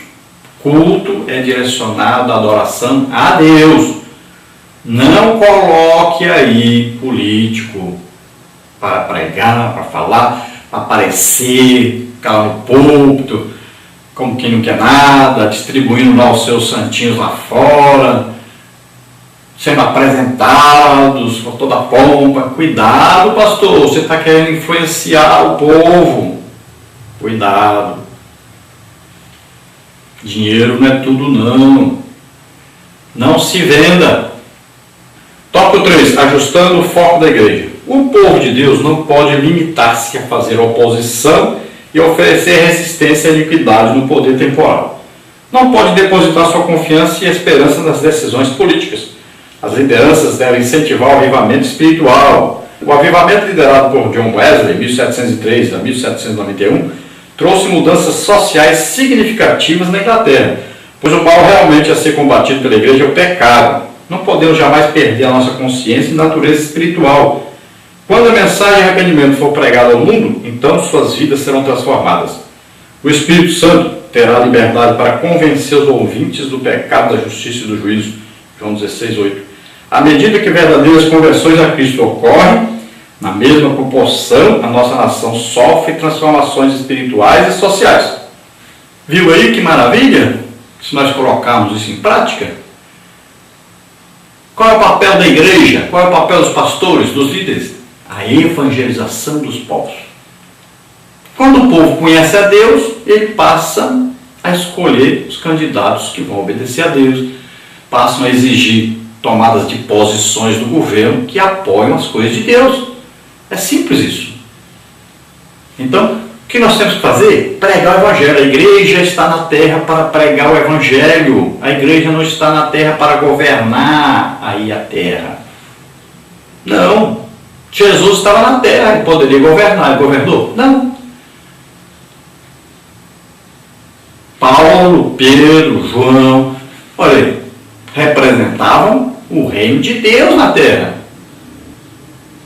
Culto é direcionado à adoração a Deus. Não coloque aí político para pregar, para falar, para aparecer, ficar no púlpito, como quem não quer nada, distribuindo lá os seus santinhos lá fora. sendo apresentados com toda a pompa. Cuidado, pastor, você está querendo influenciar o povo. Cuidado. Dinheiro não é tudo, não. Não se venda. Tópico 3. Ajustando o foco da igreja. O povo de Deus não pode limitar-se a fazer oposição e oferecer resistência e iniquidade no poder temporal. Não pode depositar sua confiança e esperança nas decisões políticas. As lideranças devem incentivar o avivamento espiritual. O avivamento liderado por John Wesley, 1703 a 1791, trouxe mudanças sociais significativas na Inglaterra, pois o mal realmente a ser combatido pela igreja é o pecado. Não podemos jamais perder a nossa consciência e natureza espiritual. Quando a mensagem de arrependimento for pregada ao mundo, então suas vidas serão transformadas. O Espírito Santo terá liberdade para convencer os ouvintes do pecado, da justiça e do juízo. João 16:8. À medida que verdadeiras conversões a Cristo ocorrem, na mesma proporção, a nossa nação sofre transformações espirituais e sociais. Viu aí que maravilha? Se nós colocarmos isso em prática. Qual é o papel da igreja? Qual é o papel dos pastores, dos líderes? A evangelização dos povos. Quando o povo conhece a Deus, ele passa a escolher os candidatos que vão obedecer a Deus, passam a exigir tomadas de posições do governo que apoiam as coisas de Deus. É simples isso. Então, o que nós temos que fazer? Pregar o Evangelho. A igreja está na terra para pregar o Evangelho. A igreja não está na terra para governar aí a terra. Não. Jesus estava na terra, ele poderia governar. Ele governou? Não. Paulo, Pedro, João, olha aí, representavam o reino de Deus na terra.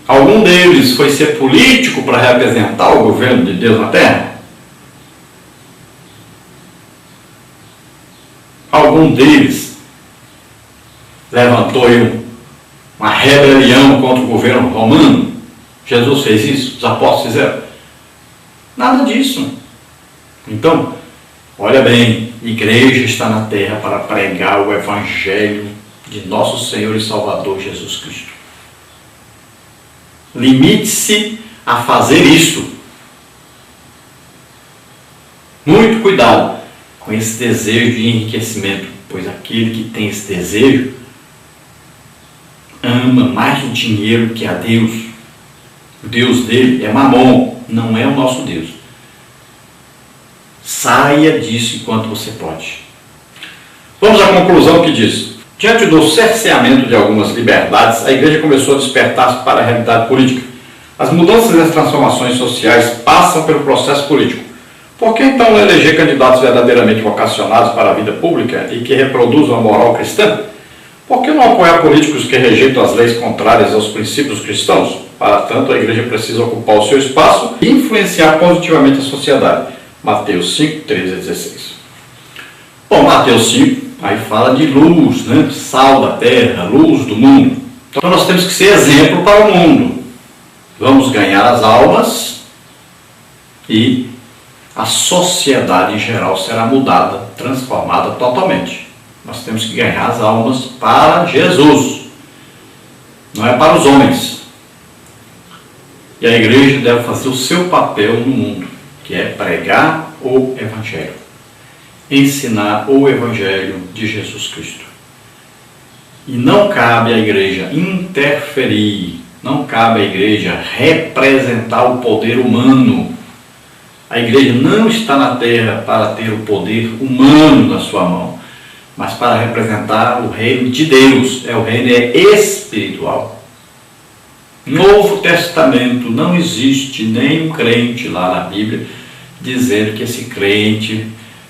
Algum deles foi ser político para representar o governo de Deus na terra? Algum deles levantou uma rebelião contra o governo romano? Jesus fez isso? Os apóstolos fizeram? Nada disso. Então, olha bem, a igreja está na terra para pregar o Evangelho de nosso Senhor e Salvador Jesus Cristo. Limite-se a fazer isto. Muito cuidado com esse desejo de enriquecimento, pois aquele que tem esse desejo ama mais o dinheiro que a Deus. O Deus dele é Mamon, não é o nosso Deus. Saia disso enquanto você pode. Vamos à conclusão que diz: diante do cerceamento de algumas liberdades, a igreja começou a despertar-se para a realidade política. As mudanças e as transformações sociais passam pelo processo político. Por que então não eleger candidatos verdadeiramente vocacionados para a vida pública e que reproduzam a moral cristã? Por que não apoiar políticos que rejeitam as leis contrárias aos princípios cristãos? Para tanto, a igreja precisa ocupar o seu espaço e influenciar positivamente a sociedade. Mateus 5, 13 a 16. Bom, Mateus 5, aí fala de luz, né? Sal da terra, luz do mundo. Então nós temos que ser exemplo para o mundo. Vamos ganhar as almas e a sociedade em geral será mudada, transformada totalmente. Nós temos que ganhar as almas para Jesus, não é para os homens. E a igreja deve fazer o seu papel no mundo, que é pregar o Evangelho, ensinar o Evangelho de Jesus Cristo. E não cabe à igreja interferir, não cabe à igreja representar o poder humano. A igreja não está na terra para ter o poder humano na sua mão, mas para representar o reino de Deus. O reino é espiritual. Novo Testamento, não existe nenhum crente lá na Bíblia dizendo que esse crente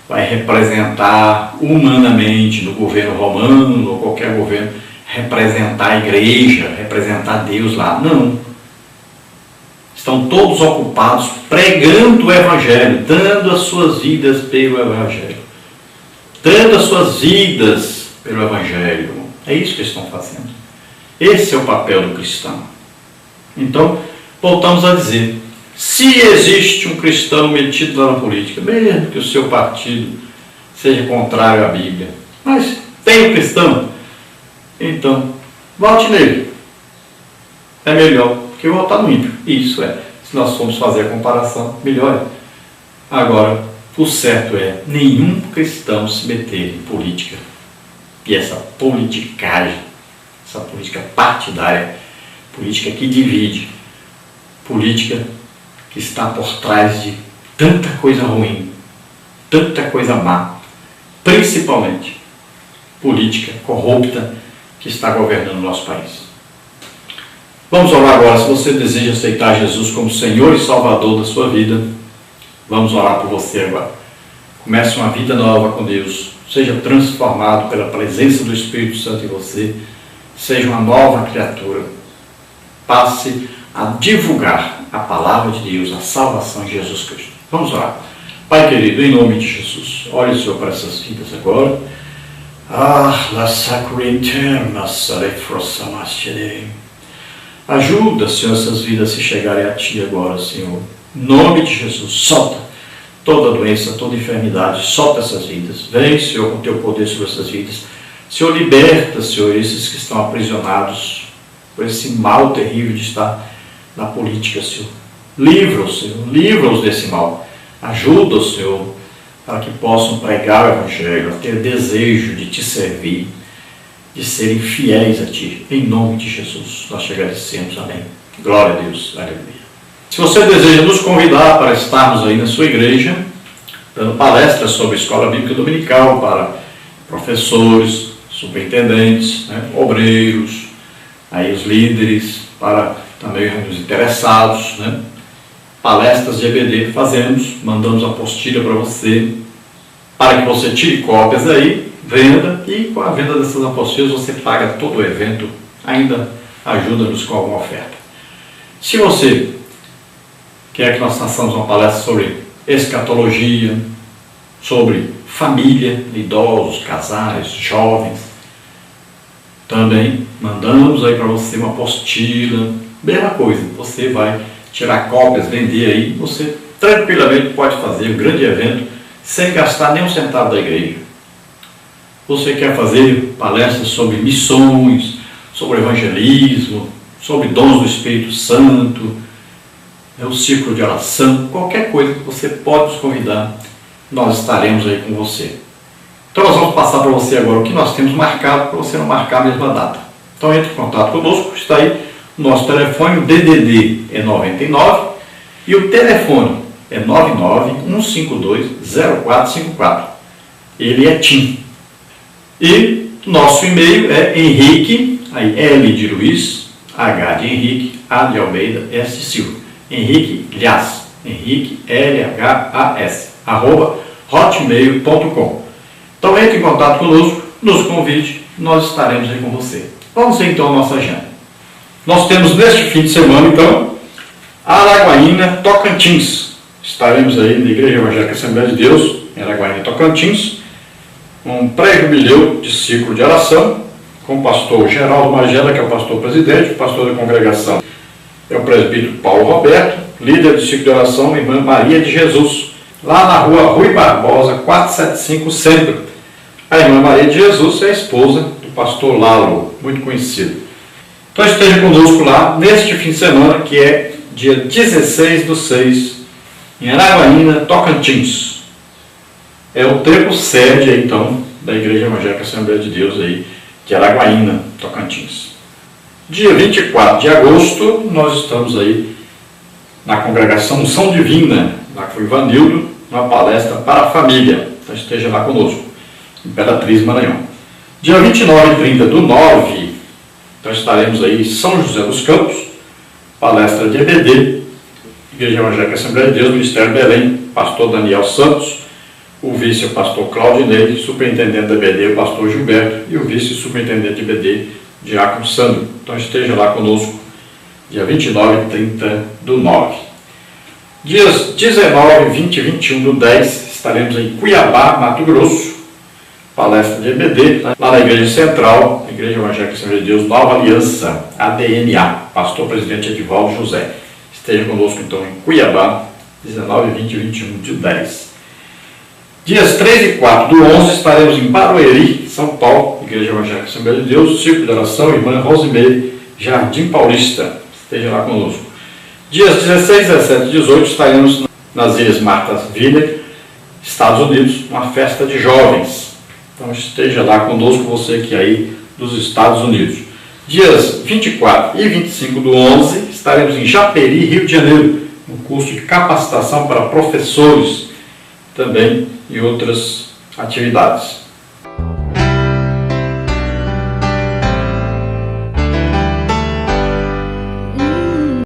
vai representar humanamente no governo romano ou qualquer governo, representar a igreja, representar Deus lá. Não. Estão todos ocupados pregando o Evangelho, dando as suas vidas pelo Evangelho. Dando as suas vidas pelo Evangelho. É isso que estão fazendo. Esse é o papel do cristão. Então, voltamos a dizer, se existe um cristão metido lá na política, mesmo que o seu partido seja contrário à Bíblia, mas tem um cristão, então vote nele. É melhor que votar no ímpio. Isso é. Se nós formos fazer a comparação, melhor é. Agora, o certo é nenhum cristão se meter em política. E essa politicagem, essa política partidária, política que divide, política que está por trás de tanta coisa ruim, tanta coisa má, principalmente política corrupta que está governando o nosso país. Vamos orar agora. Se você deseja aceitar Jesus como Senhor e Salvador da sua vida, vamos orar por você agora. Comece uma vida nova com Deus. Seja transformado pela presença do Espírito Santo em você. Seja uma nova criatura. Passe a divulgar a palavra de Deus, a salvação de Jesus Cristo. Vamos orar. Pai querido, em nome de Jesus, olhe, Senhor, para essas vidas agora. La sacra interna sarefrosamastede. Ajuda, Senhor, essas vidas a se chegarem a Ti agora, Senhor. Em nome de Jesus, solta toda doença, toda enfermidade, solta essas vidas. Vem, Senhor, com Teu poder sobre essas vidas. Senhor, liberta, Senhor, esses que estão aprisionados por esse mal terrível de estar na política, Senhor. Livra-os, Senhor, livra-os desse mal. Ajuda-os, Senhor, para que possam pregar o Evangelho, ter desejo de Te servir, de serem fiéis a Ti. Em nome de Jesus, nós te agradecemos. Amém. Glória a Deus. Aleluia. Se você deseja nos convidar para estarmos aí na sua igreja, dando palestras sobre Escola Bíblica Dominical para professores, superintendentes, obreiros, aí os líderes, para também os interessados, palestras de EBD fazemos, mandamos apostila para você, para que você tire cópias aí, venda, e com a venda dessas apostilas você paga todo o evento, ainda ajuda-nos com alguma oferta. Se você quer que nós façamos uma palestra sobre escatologia, sobre família, idosos, casais, jovens, também mandamos aí para você uma apostila, mesma coisa, você vai tirar cópias, vender aí, você tranquilamente pode fazer um grande evento sem gastar nem um centavo da igreja. Você quer fazer palestras sobre missões, sobre evangelismo, sobre dons do Espírito Santo, o círculo de oração, qualquer coisa que você pode nos convidar, nós estaremos aí com você. Então nós vamos passar para você agora o que nós temos marcado, para você não marcar a mesma data. Então entre em contato conosco, está aí o nosso telefone, o DDD é 99 e o telefone é 991520454. Ele é TIM. E nosso e-mail é Henrique, aí L de Luiz, H de Henrique, A de Almeida, S de Silva. Henrique Lhas, Henrique L-H-A-S, @hotmail.com. Então entre em contato conosco, nos convide, nós estaremos aí com você. Vamos ver então a nossa agenda. Nós temos neste fim de semana, então, Araguaína, Tocantins. Estaremos aí na Igreja Evangélica Assembleia de Deus, em Araguaína, Tocantins, um pré-jubileu de ciclo de oração, com o pastor Geraldo Magela, que é o pastor presidente, o pastor da congregação é o presbítero Paulo Roberto, líder do ciclo de oração, irmã Maria de Jesus, lá na rua Rui Barbosa, 475 Centro. A irmã Maria de Jesus é a esposa do pastor Lalo, muito conhecido. Então esteja conosco lá neste fim de semana, que é dia 16/6, em Araguaína, Tocantins. É o templo sede, então, da Igreja Evangélica Assembleia de Deus aí, de Araguaína, Tocantins. Dia 24 de agosto, nós estamos aí na congregação Unção Divina, lá com o Ivanildo, uma palestra para a família. Então esteja lá conosco, Imperatriz Maranhão. Dia 29 e 30/9, então estaremos aí em São José dos Campos, palestra de EBD, Igreja Evangélica Assembleia de Deus, Ministério Belém, pastor Daniel Santos, o vice é o pastor Claudinei, superintendente da EBD, o pastor Gilberto, e o vice-superintendente de EBD, Diácono Sandro. Então esteja lá conosco, dia 29 e 30/9. Dias 19, 20 e 21/10, estaremos em Cuiabá, Mato Grosso, palestra de EBD, lá na Igreja Central, Igreja Evangélica Assembleia de Deus, Nova Aliança, ADNA, pastor presidente Edivaldo José. Esteja conosco então em Cuiabá, 19, 20 e 21/10. Dias 3 e 4 do 11 estaremos em Barueri, São Paulo, Igreja Evangélica Assembleia de Deus, Círculo de Oração, Irmã Rosimeire, Jardim Paulista. Esteja lá conosco. Dias 16, 17 e 18 estaremos nas Ilhas Martha's Vineyard, Estados Unidos, uma festa de jovens. Então esteja lá conosco, você que é aí dos Estados Unidos. Dias 24 e 25 do 11 estaremos em Japeri, Rio de Janeiro, no curso de capacitação para professores, também e outras atividades.